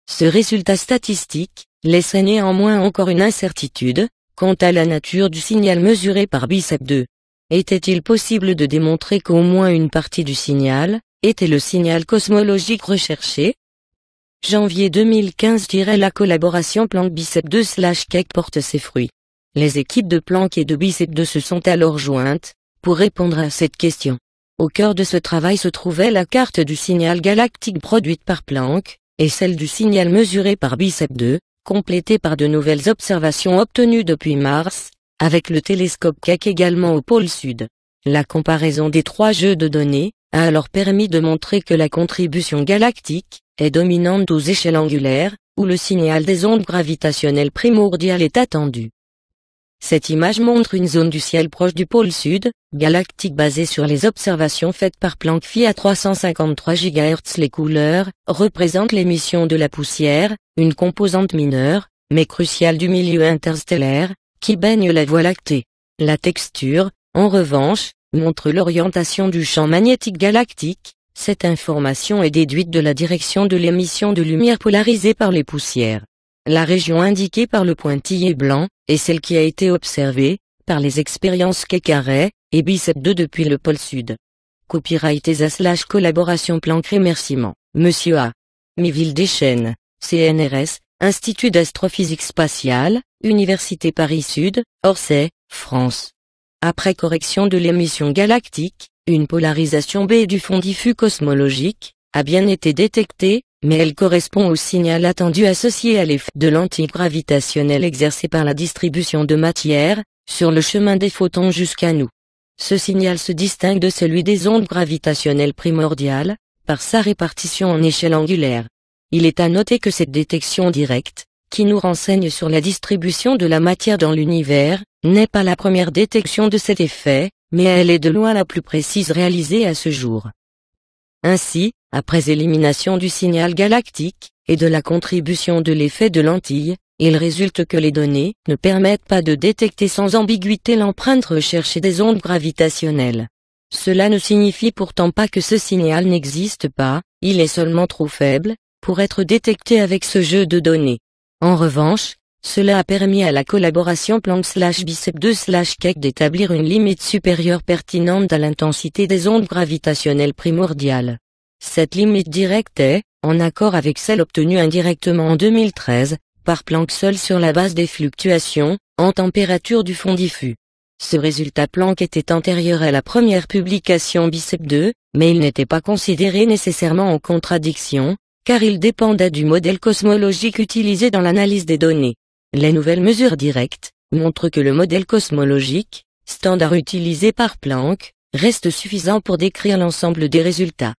Ce résultat statistique laissait néanmoins encore une incertitude quant à la nature du signal mesuré par BICEP2. Était-il possible de démontrer qu'au moins une partie du signal était le signal cosmologique recherché? Janvier 2015 – la collaboration Planck-BICEP2/Keck porte ses fruits. Les équipes de Planck et de BICEP2 se sont alors jointes pour répondre à cette question. Au cœur de ce travail se trouvait la carte du signal galactique produite par Planck, et celle du signal mesuré par BICEP2, complétée par de nouvelles observations obtenues depuis mars, avec le télescope Keck également au pôle sud. La comparaison des trois jeux de données a alors permis de montrer que la contribution galactique est dominante aux échelles angulaires, où le signal des ondes gravitationnelles primordiales est attendu. Cette image montre une zone du ciel proche du pôle sud, galactique basée sur les observations faites par Planck Phi à 353 GHz. Les couleurs représentent l'émission de la poussière, une composante mineure, mais cruciale du milieu interstellaire, qui baigne la Voie lactée. La texture, en revanche, montre l'orientation du champ magnétique galactique. Cette information est déduite de la direction de l'émission de lumière polarisée par les poussières. La région indiquée par le pointillé blanc est celle qui a été observée par les expériences Keck et BICEP2 depuis le pôle sud. Copyright ESA/collaboration Planck. Remerciements, Monsieur A. Miville Deschênes, CNRS, Institut d'astrophysique spatiale, Université Paris-Sud, Orsay, France. Après correction de l'émission galactique, une polarisation B du fond diffus cosmologique a bien été détectée, mais elle correspond au signal attendu associé à l'effet de lentille gravitationnelle exercé par la distribution de matière sur le chemin des photons jusqu'à nous. Ce signal se distingue de celui des ondes gravitationnelles primordiales par sa répartition en échelle angulaire. Il est à noter que cette détection directe, qui nous renseigne sur la distribution de la matière dans l'univers, n'est pas la première détection de cet effet, mais elle est de loin la plus précise réalisée à ce jour. Ainsi, après élimination du signal galactique, et de la contribution de l'effet de lentille, il résulte que les données ne permettent pas de détecter sans ambiguïté l'empreinte recherchée des ondes gravitationnelles. Cela ne signifie pourtant pas que ce signal n'existe pas, il est seulement trop faible pour être détecté avec ce jeu de données. En revanche, Cela a permis à la collaboration Planck/Bicep2/Keck d'établir une limite supérieure pertinente à l'intensité des ondes gravitationnelles primordiales. Cette limite directe est, en accord avec celle obtenue indirectement en 2013, par Planck seul sur la base des fluctuations, en température du fond diffus. Ce résultat Planck était antérieur à la première publication Bicep2, mais il n'était pas considéré nécessairement en contradiction, car il dépendait du modèle cosmologique utilisé dans l'analyse des données. Les nouvelles mesures directes montrent que le modèle cosmologique, standard utilisé par Planck, reste suffisant pour décrire l'ensemble des résultats.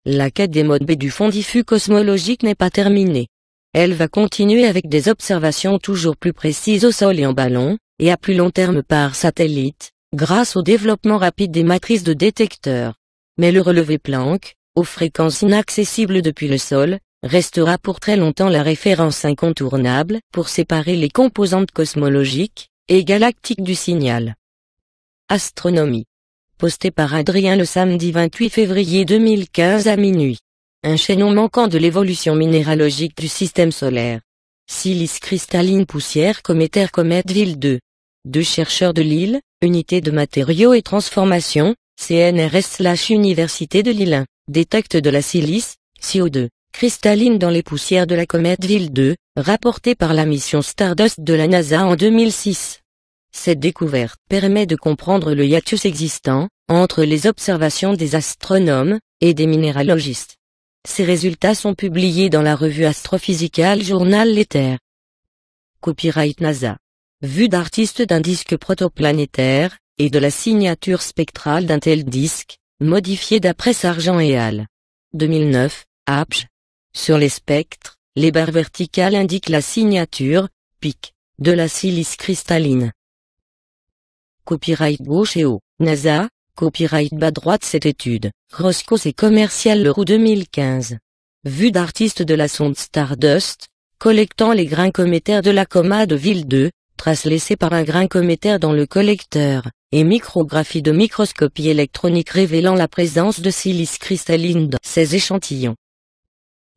La quête des modes B du fond diffus cosmologique n'est pas terminée. Elle va continuer avec des observations toujours plus précises au sol et en ballon, et à plus long terme par satellite, grâce au développement rapide des matrices de détecteurs. Mais le relevé Planck, aux fréquences inaccessibles depuis le sol, restera pour très longtemps la référence incontournable pour séparer les composantes cosmologiques et galactiques du signal. Astronomie. Posté par Adrien le samedi 28 février 2015 à minuit. Un chaînon manquant de l'évolution minéralogique du système solaire. Silice cristalline poussière cométaire comète Ville 2. Deux chercheurs de Lille, Unité de matériaux et transformation, CNRS/Université de Lille 1, détectent de la silice, CO2, cristalline dans les poussières de la comète Ville 2, rapportée par la mission Stardust de la NASA en 2006. Cette découverte permet de comprendre le hiatus existant entre les observations des astronomes et des minéralogistes. Ces résultats sont publiés dans la revue Astrophysical Journal Letter. Copyright NASA. Vue d'artiste d'un disque protoplanétaire, et de la signature spectrale d'un tel disque, modifié d'après Sargent et al. 2009, APJ. Sur les spectres, les barres verticales indiquent la signature, PIC, de la silice cristalline. Copyright gauche et haut, NASA, copyright bas droite cette étude, Roscos et Commercial Leroux 2015. Vue d'artiste de la sonde Stardust, collectant les grains cométaires de la comète de Ville 2, traces laissées par un grain cométaire dans le collecteur, et micrographie de microscopie électronique révélant la présence de silice cristalline dans ces échantillons.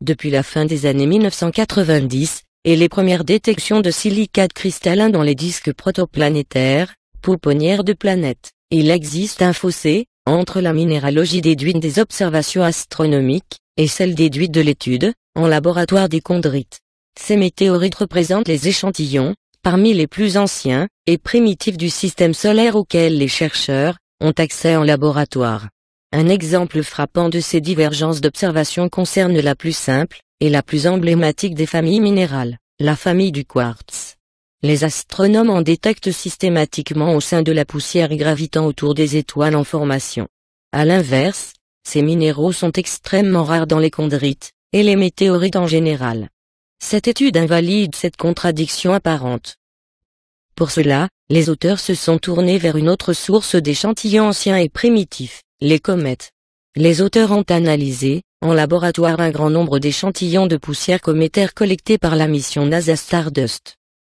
Depuis la fin des années 1990, et les premières détections de silicate cristallin dans les disques protoplanétaires, pouponnières de planètes, il existe un fossé entre la minéralogie déduite des observations astronomiques et celle déduite de l'étude, en laboratoire des chondrites. Ces météorites représentent les échantillons, parmi les plus anciens et primitifs du système solaire auxquels les chercheurs ont accès en laboratoire. Un exemple frappant de ces divergences d'observation concerne la plus simple et la plus emblématique des familles minérales, la famille du quartz. Les astronomes en détectent systématiquement au sein de la poussière gravitant autour des étoiles en formation. À l'inverse, ces minéraux sont extrêmement rares dans les chondrites et les météorites en général. Cette étude invalide cette contradiction apparente. Pour cela, les auteurs se sont tournés vers une autre source d'échantillons anciens et primitifs, les comètes. Les auteurs ont analysé, en laboratoire, un grand nombre d'échantillons de poussière cométaire collectés par la mission NASA Stardust.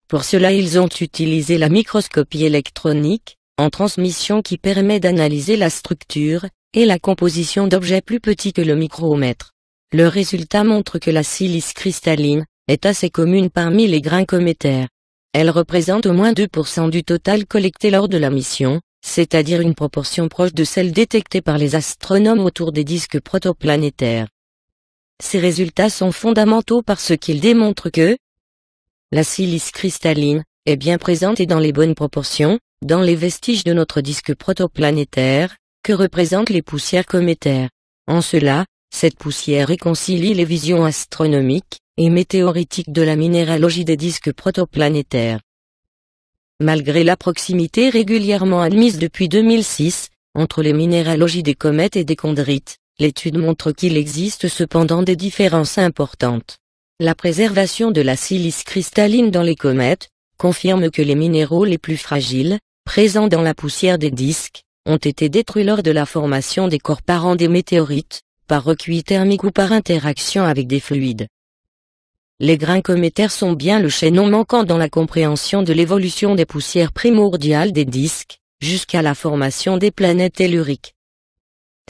Pour cela, ils ont utilisé la microscopie électronique, en transmission qui permet d'analyser la structure et la composition d'objets plus petits que le micromètre. Le résultat montre que la silice cristalline est assez commune parmi les grains cométaires. Elle représente au moins 2% du total collecté lors de la mission, c'est-à-dire une proportion proche de celle détectée par les astronomes autour des disques protoplanétaires. Ces résultats sont fondamentaux parce qu'ils démontrent que la silice cristalline est bien présente et dans les bonnes proportions, dans les vestiges de notre disque protoplanétaire, que représentent les poussières cométaires. En cela, cette poussière réconcilie les visions astronomiques et météoritiques de la minéralogie des disques protoplanétaires. Malgré la proximité régulièrement admise depuis 2006, entre les minéralogies des comètes et des chondrites, l'étude montre qu'il existe cependant des différences importantes. La préservation de la silice cristalline dans les comètes confirme que les minéraux les plus fragiles, présents dans la poussière des disques, ont été détruits lors de la formation des corps parents des météorites, par recueil thermique ou par interaction avec des fluides. Les grains cométaires sont bien le chaînon manquant dans la compréhension de l'évolution des poussières primordiales des disques, jusqu'à la formation des planètes telluriques.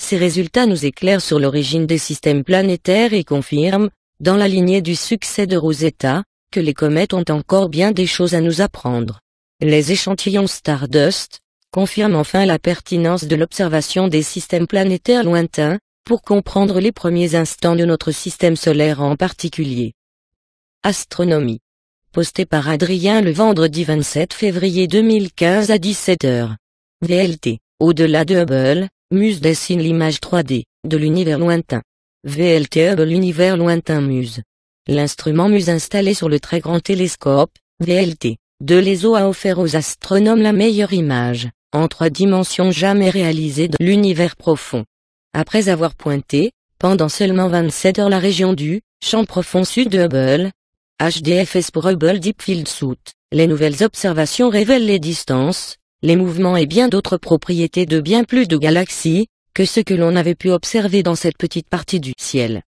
Ces résultats nous éclairent sur l'origine des systèmes planétaires et confirment, dans la lignée du succès de Rosetta, que les comètes ont encore bien des choses à nous apprendre. Les échantillons Stardust confirment enfin la pertinence de l'observation des systèmes planétaires lointains, pour comprendre les premiers instants de notre système solaire en particulier. Astronomie. Posté par Adrien le vendredi 27 février 2015 à 17h. VLT. Au-delà de Hubble, MUSE dessine l'image 3D de l'univers lointain. VLT Hubble Univers lointain MUSE. L'instrument MUSE installé sur le très grand télescope, VLT, de l'ESO a offert aux astronomes la meilleure image, en 3 dimensions jamais réalisée de l'univers profond. Après avoir pointé, pendant seulement 27 heures la région du champ profond sud de Hubble, HDFS pour Hubble Deep Field South, les nouvelles observations révèlent les distances, les mouvements et bien d'autres propriétés de bien plus de galaxies, que ce que l'on avait pu observer dans cette petite partie du ciel.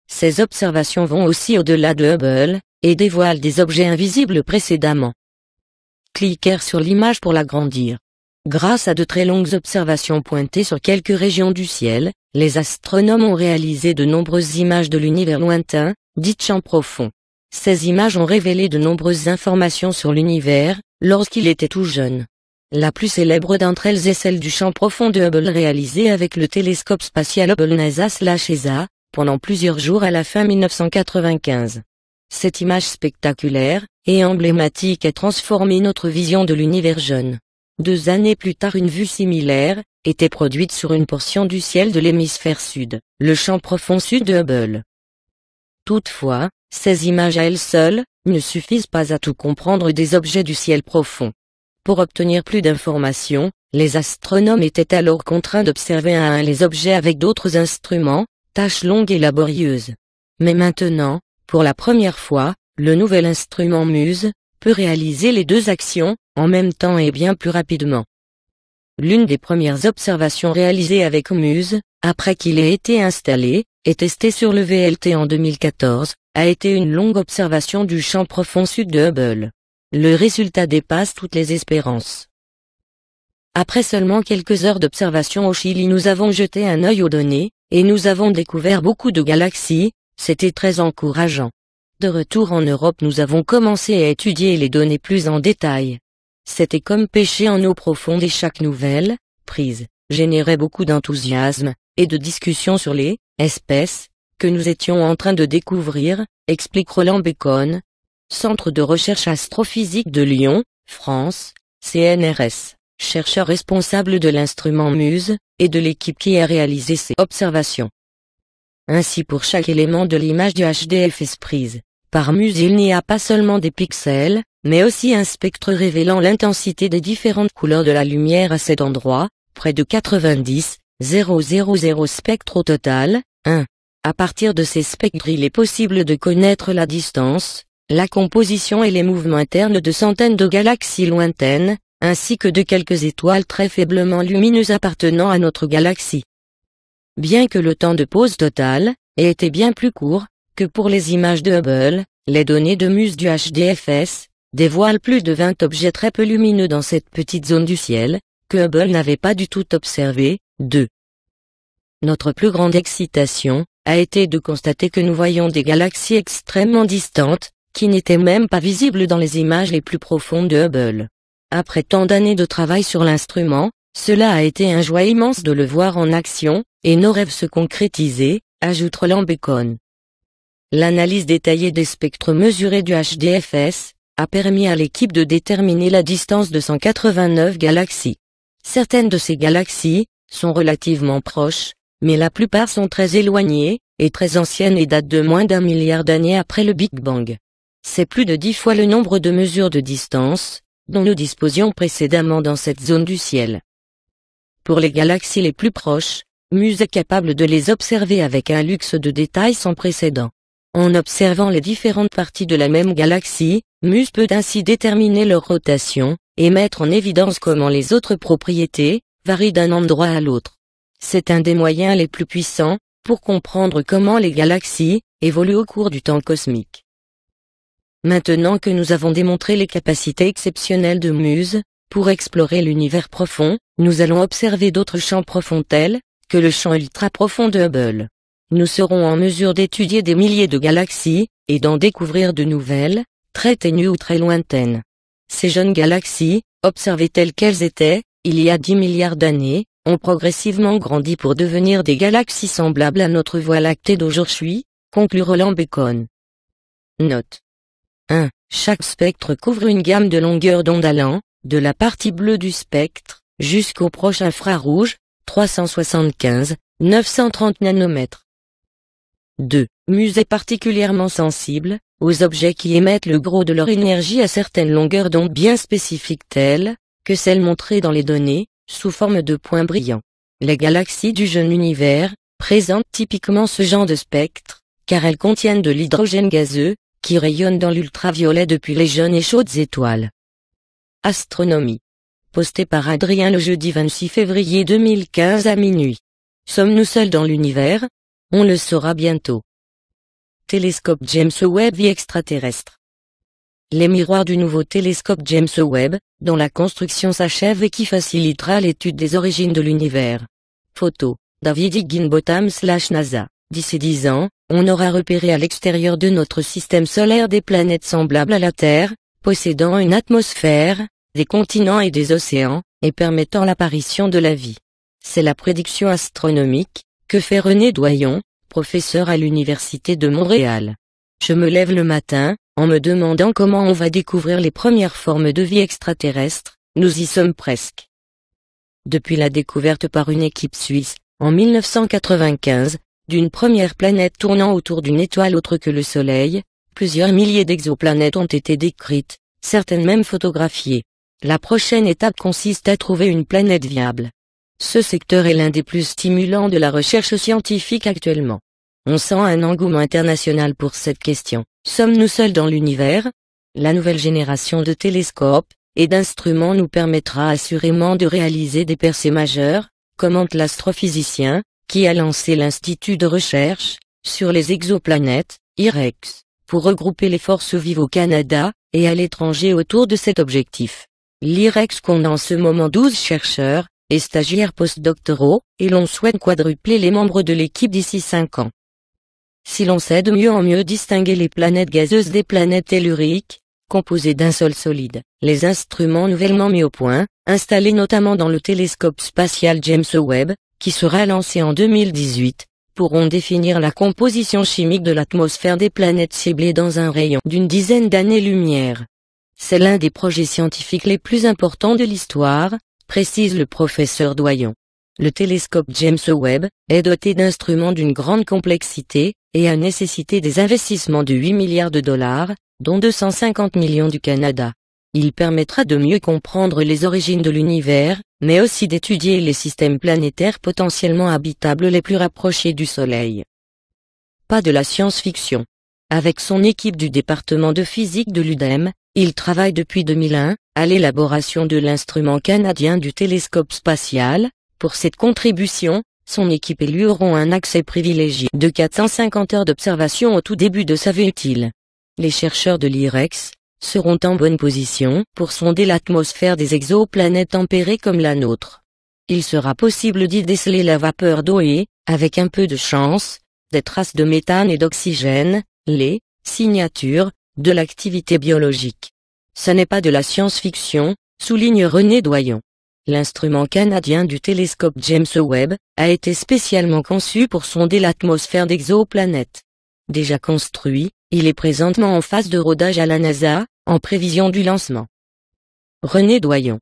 Ces observations vont aussi au-delà de Hubble, et dévoilent des objets invisibles précédemment. Cliquez sur l'image pour l'agrandir. Grâce à de très longues observations pointées sur quelques régions du ciel, les astronomes ont réalisé de nombreuses images de l'univers lointain, dites champs profonds. Ces images ont révélé de nombreuses informations sur l'univers, lorsqu'il était tout jeune. La plus célèbre d'entre elles est celle du champ profond de Hubble réalisée avec le télescope spatial Hubble NASA/ESA, pendant plusieurs jours à la fin 1995. Cette image spectaculaire, et emblématique a transformé notre vision de l'univers jeune. 2 années plus tard une vue similaire, était produite sur une portion du ciel de l'hémisphère sud, le champ profond sud de Hubble. Toutefois, ces images à elles seules, ne suffisent pas à tout comprendre des objets du ciel profond. Pour obtenir plus d'informations, les astronomes étaient alors contraints d'observer un à un les objets avec d'autres instruments, tâche longue et laborieuse. Mais maintenant, pour la première fois, le nouvel instrument MUSE peut réaliser les 2 actions, en même temps et bien plus rapidement. L'une des premières observations réalisées avec MUSE, après qu'il ait été installé, et testé sur le VLT en 2014, a été une longue observation du champ profond sud de Hubble. Le résultat dépasse toutes les espérances. Après seulement quelques heures d'observation au Chili, nous avons jeté un œil aux données, et nous avons découvert beaucoup de galaxies, c'était très encourageant. De retour en Europe, nous avons commencé à étudier les données plus en détail. C'était comme pêcher en eau profonde et chaque nouvelle prise générait beaucoup d'enthousiasme et de discussion sur les espèces que nous étions en train de découvrir, explique Roland Bacon, Centre de recherche astrophysique de Lyon, France, CNRS, chercheur responsable de l'instrument MUSE, et de l'équipe qui a réalisé ces observations. Ainsi pour chaque élément de l'image du HDFS prise par MUSE il n'y a pas seulement des pixels, mais aussi un spectre révélant l'intensité des différentes couleurs de la lumière à cet endroit, près de 90,000 spectres au total. 1. À partir de ces spectres il est possible de connaître la distance, la composition et les mouvements internes de centaines de galaxies lointaines, ainsi que de quelques étoiles très faiblement lumineuses appartenant à notre galaxie. Bien que le temps de pause total ait été bien plus court que pour les images de Hubble, les données de MUSE du HDFS dévoilent plus de 20 objets très peu lumineux dans cette petite zone du ciel, que Hubble n'avait pas du tout observé. 2. Notre plus grande excitation a été de constater que nous voyons des galaxies extrêmement distantes, qui n'étaient même pas visibles dans les images les plus profondes de Hubble. Après tant d'années de travail sur l'instrument, cela a été un joie immense de le voir en action, et nos rêves se concrétiser, ajoute Roland Bacon. L'analyse détaillée des spectres mesurés du HDFS a permis à l'équipe de déterminer la distance de 189 galaxies. Certaines de ces galaxies sont relativement proches, mais la plupart sont très éloignées, et très anciennes et datent de moins d'1 milliard d'années après le Big Bang. C'est plus de 10 fois le nombre de mesures de distance, dont nous disposions précédemment dans cette zone du ciel. Pour les galaxies les plus proches, MUSE est capable de les observer avec un luxe de détails sans précédent. En observant les différentes parties de la même galaxie, MUSE peut ainsi déterminer leur rotation, et mettre en évidence comment les autres propriétés varient d'un endroit à l'autre. C'est un des moyens les plus puissants pour comprendre comment les galaxies évoluent au cours du temps cosmique. Maintenant que nous avons démontré les capacités exceptionnelles de MUSE pour explorer l'univers profond, nous allons observer d'autres champs profonds tels que le champ ultra-profond de Hubble. Nous serons en mesure d'étudier des milliers de galaxies et d'en découvrir de nouvelles, très ténues ou très lointaines. Ces jeunes galaxies, observées telles qu'elles étaient, il y a 10 milliards d'années, ont progressivement grandi pour devenir des galaxies semblables à notre Voie lactée d'aujourd'hui, conclut Roland Bacon. Note 1. Chaque spectre couvre une gamme de longueurs d'onde allant, de la partie bleue du spectre, jusqu'au proche infrarouge, 375, 930 nanomètres. 2. Musée particulièrement sensible, aux objets qui émettent le gros de leur énergie à certaines longueurs d'onde bien spécifiques telles, que celles montrées dans les données, sous forme de points brillants. Les galaxies du jeune univers, présentent typiquement ce genre de spectre, car elles contiennent de l'hydrogène gazeux, qui rayonne dans l'ultraviolet depuis les jeunes et chaudes étoiles. Astronomie. Posté par Adrien le jeudi 26 février 2015 à minuit. Sommes-nous seuls dans l'univers? On le saura bientôt. Télescope James Webb vie extraterrestre. Les miroirs du nouveau télescope James Webb, dont la construction s'achève et qui facilitera l'étude des origines de l'univers. Photo. David Higginbotham/NASA. D'ici 10 ans, on aura repéré à l'extérieur de notre système solaire des planètes semblables à la Terre, possédant une atmosphère, des continents et des océans, et permettant l'apparition de la vie. C'est la prédiction astronomique que fait René Doyon, professeur à l'Université de Montréal. Je me lève le matin, en me demandant comment on va découvrir les premières formes de vie extraterrestres, nous y sommes presque. Depuis la découverte par une équipe suisse, en 1995, d'une première planète tournant autour d'une étoile autre que le Soleil, plusieurs milliers d'exoplanètes ont été décrites, certaines même photographiées. La prochaine étape consiste à trouver une planète viable. Ce secteur est l'un des plus stimulants de la recherche scientifique actuellement. On sent un engouement international pour cette question. Sommes-nous seuls dans l'univers? La nouvelle génération de télescopes et d'instruments nous permettra assurément de réaliser des percées majeures, commente l'astrophysicien, qui a lancé l'Institut de recherche sur les exoplanètes, IREX, pour regrouper les forces vives au Canada et à l'étranger autour de cet objectif. L'IREX compte en ce moment 12 chercheurs et stagiaires postdoctoraux, et l'on souhaite quadrupler les membres de l'équipe d'ici 5 ans. Si l'on sait de mieux en mieux distinguer les planètes gazeuses des planètes telluriques, composées d'un sol solide, les instruments nouvellement mis au point, installés notamment dans le télescope spatial James Webb, qui sera lancé en 2018, pourront définir la composition chimique de l'atmosphère des planètes ciblées dans un rayon d'une dizaine d'années-lumière. C'est l'un des projets scientifiques les plus importants de l'histoire, précise le professeur Doyon. Le télescope James Webb est doté d'instruments d'une grande complexité, et a nécessité des investissements de 8 milliards de dollars, dont 250 millions du Canada. Il permettra de mieux comprendre les origines de l'univers, mais aussi d'étudier les systèmes planétaires potentiellement habitables les plus rapprochés du Soleil. Pas de la science-fiction. Avec son équipe du département de physique de l'UDEM, il travaille depuis 2001, à l'élaboration de l'instrument canadien du télescope spatial. Pour cette contribution, son équipe et lui auront un accès privilégié de 450 heures d'observation au tout début de sa vie utile. Les chercheurs de l'IREX seront en bonne position pour sonder l'atmosphère des exoplanètes tempérées comme la nôtre. Il sera possible d'y déceler la vapeur d'eau et, avec un peu de chance, des traces de méthane et d'oxygène, les signatures de l'activité biologique. Ce n'est pas de la science-fiction, souligne René Doyon. L'instrument canadien du télescope James Webb a été spécialement conçu pour sonder l'atmosphère d'exoplanètes. Déjà construit, il est présentement en phase de rodage à la NASA, en prévision du lancement. René Doyon.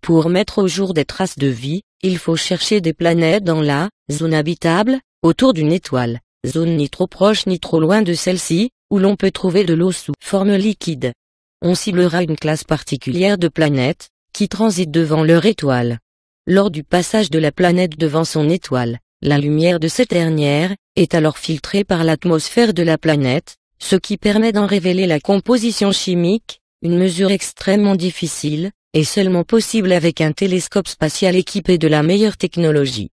Pour mettre au jour des traces de vie, il faut chercher des planètes dans la zone habitable, autour d'une étoile, zone ni trop proche ni trop loin de celle-ci, où l'on peut trouver de l'eau sous forme liquide. On ciblera une classe particulière de planètes, qui transitent devant leur étoile. Lors du passage de la planète devant son étoile, la lumière de cette dernière est alors filtrée par l'atmosphère de la planète, ce qui permet d'en révéler la composition chimique, une mesure extrêmement difficile, et seulement possible avec un télescope spatial équipé de la meilleure technologie.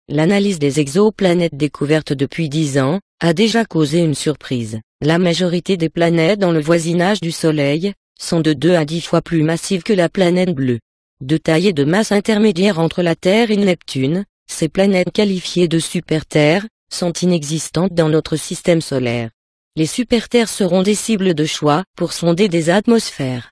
L'analyse des exoplanètes découvertes depuis 10 ans a déjà causé une surprise. La majorité des planètes dans le voisinage du Soleil sont de 2 à 10 fois plus massives que la planète bleue. De taille et de masse intermédiaire entre la Terre et Neptune, ces planètes qualifiées de super-Terre sont inexistantes dans notre système solaire. les superterres seront des cibles de choix pour sonder des atmosphères.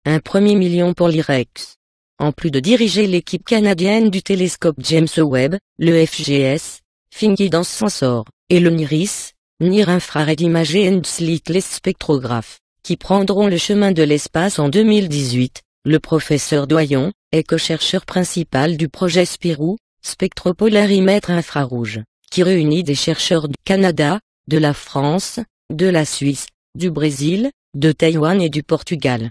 Un premier million pour l'IREX. En plus de diriger l'équipe canadienne du télescope James Webb, le FGS, Guidance Sensor, et le NIRIS, Near Infrared Imaging and Slitless Spectrograph, qui prendront le chemin de l'espace en 2018, le professeur Doyon, est co-chercheur principal du projet Spirou, spectropolarimètre infrarouge, qui réunit des chercheurs du Canada, de la France, de la Suisse, du Brésil, de Taïwan et du Portugal.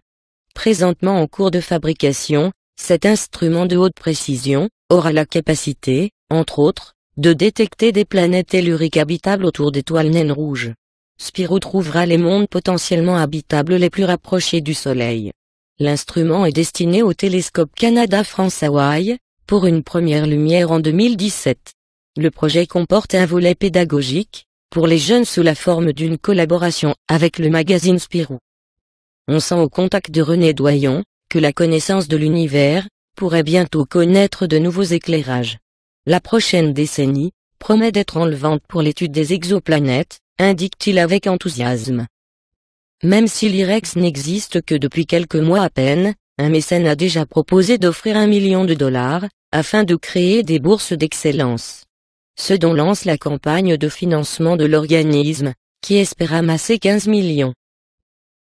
Présentement en cours de fabrication, cet instrument de haute précision aura la capacité, entre autres, de détecter des planètes telluriques habitables autour d'étoiles naines rouges. Spirou trouvera les mondes potentiellement habitables les plus rapprochés du Soleil. L'instrument est destiné au télescope Canada-France-Hawaï, pour une première lumière en 2017. Le projet comporte un volet pédagogique, pour les jeunes sous la forme d'une collaboration avec le magazine Spirou. On sent au contact de René Doyon, que la connaissance de l'univers pourrait bientôt connaître de nouveaux éclairages. La prochaine décennie promet d'être enlevante pour l'étude des exoplanètes, indique-t-il avec enthousiasme. Même si l'IREX n'existe que depuis quelques mois à peine, un mécène a déjà proposé d'offrir $1 million afin de créer des bourses d'excellence. Ce dont lance la campagne de financement de l'organisme, qui espère amasser 15 millions.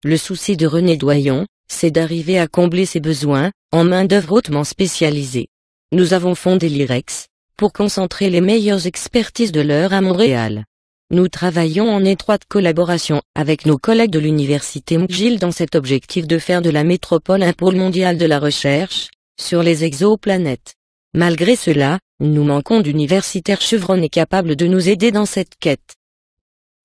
Le souci de René Doyon, c'est d'arriver à combler ses besoins, en main-d'œuvre hautement spécialisée. Nous avons fondé l'IREX, pour concentrer les meilleures expertises de l'heure à Montréal. Nous travaillons en étroite collaboration avec nos collègues de l'université McGill dans cet objectif de faire de la métropole un pôle mondial de la recherche, sur les exoplanètes. Malgré cela, nous manquons d'universitaires chevronnés capables de nous aider dans cette quête.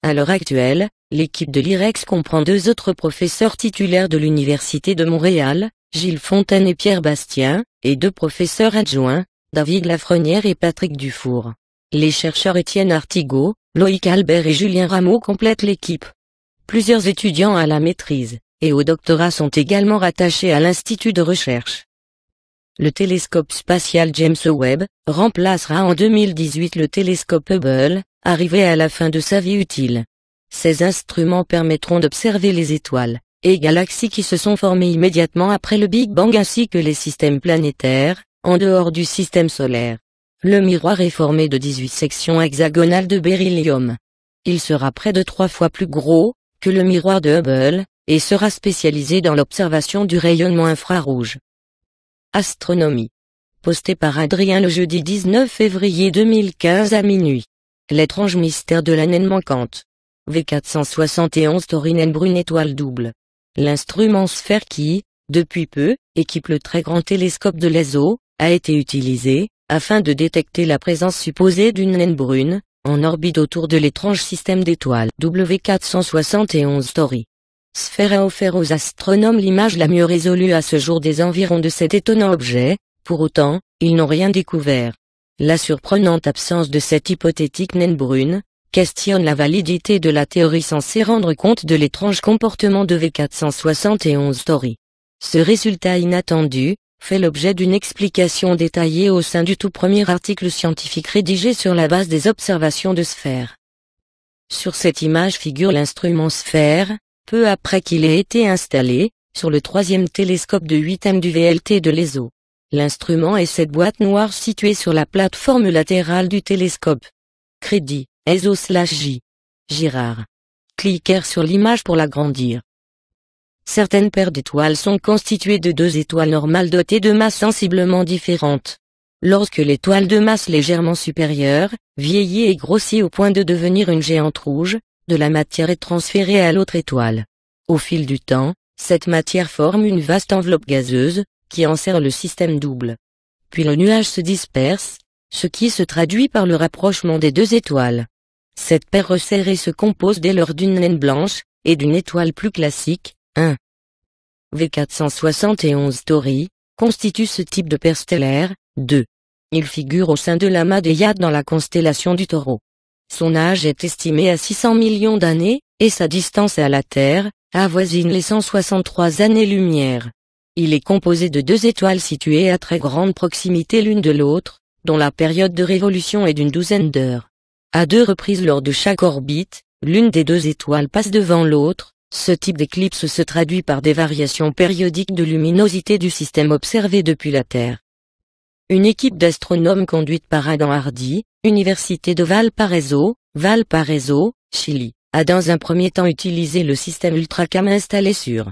À l'heure actuelle, l'équipe de l'IREX comprend 2 autres professeurs titulaires de l'Université de Montréal, Gilles Fontaine et Pierre Bastien, et 2 professeurs adjoints, David Lafrenière et Patrick Dufour. Les chercheurs Étienne Artigot, Loïc Albert et Julien Rameau complètent l'équipe. Plusieurs étudiants à la maîtrise, et au doctorat sont également rattachés à l'Institut de recherche. Le télescope spatial James Webb remplacera en 2018 le télescope Hubble, arrivé à la fin de sa vie utile. Ces instruments permettront d'observer les étoiles et galaxies qui se sont formées immédiatement après le Big Bang ainsi que les systèmes planétaires, en dehors du système solaire. Le miroir est formé de 18 sections hexagonales de beryllium. Il sera près de 3 fois plus gros que le miroir de Hubble, et sera spécialisé dans l'observation du rayonnement infrarouge. Astronomie. Posté par Adrien le jeudi 19 février 2015 à minuit. L'étrange mystère de la naine manquante. V471 Taurine brune étoile double. L'instrument sphère qui, depuis peu, équipe le très grand télescope de l'ESO, a été utilisé, afin de détecter la présence supposée d'une naine brune, en orbite autour de l'étrange système d'étoiles W471 Tauri. Sphère a offert aux astronomes l'image la mieux résolue à ce jour des environs de cet étonnant objet, pour autant, ils n'ont rien découvert. La surprenante absence de cette hypothétique naine brune, questionne la validité de la théorie censée rendre compte de l'étrange comportement de V471 Tauri. Ce résultat inattendu, fait l'objet d'une explication détaillée au sein du tout premier article scientifique rédigé sur la base des observations de Sphère. Sur cette image figure l'instrument Sphère, peu après qu'il ait été installé, sur le 3e télescope de 8e du VLT de l'ESO. L'instrument est cette boîte noire située sur la plateforme latérale du télescope. Crédit, ESO/J. Girard. Cliquez sur l'image pour l'agrandir. Certaines paires d'étoiles sont constituées de 2 étoiles normales dotées de masses sensiblement différentes. Lorsque l'étoile de masse légèrement supérieure, vieillit et grossit au point de devenir une géante rouge, de la matière est transférée à l'autre étoile. Au fil du temps, cette matière forme une vaste enveloppe gazeuse, qui enserre le système double. Puis le nuage se disperse, ce qui se traduit par le rapprochement des 2 étoiles. Cette paire resserrée se compose dès lors d'une naine blanche, et d'une étoile plus classique, 1. V471 Tauri, constitue ce type de paire stellaire, 2. Il figure au sein de l'amas des Hyades dans la constellation du Taureau. Son âge est estimé à 600 millions d'années, et sa distance à la Terre, avoisine les 163 années-lumière. Il est composé de 2 étoiles situées à très grande proximité l'une de l'autre, dont la période de révolution est d'une douzaine d'heures. À 2 reprises lors de chaque orbite, L'une des deux étoiles passe devant l'autre. Ce type d'éclipse se traduit par des variations périodiques de luminosité du système observé depuis la Terre. Une équipe d'astronomes conduite par Adam Hardy, Université de Valparaiso, Chili, a dans un premier temps utilisé le système Ultracam installé sur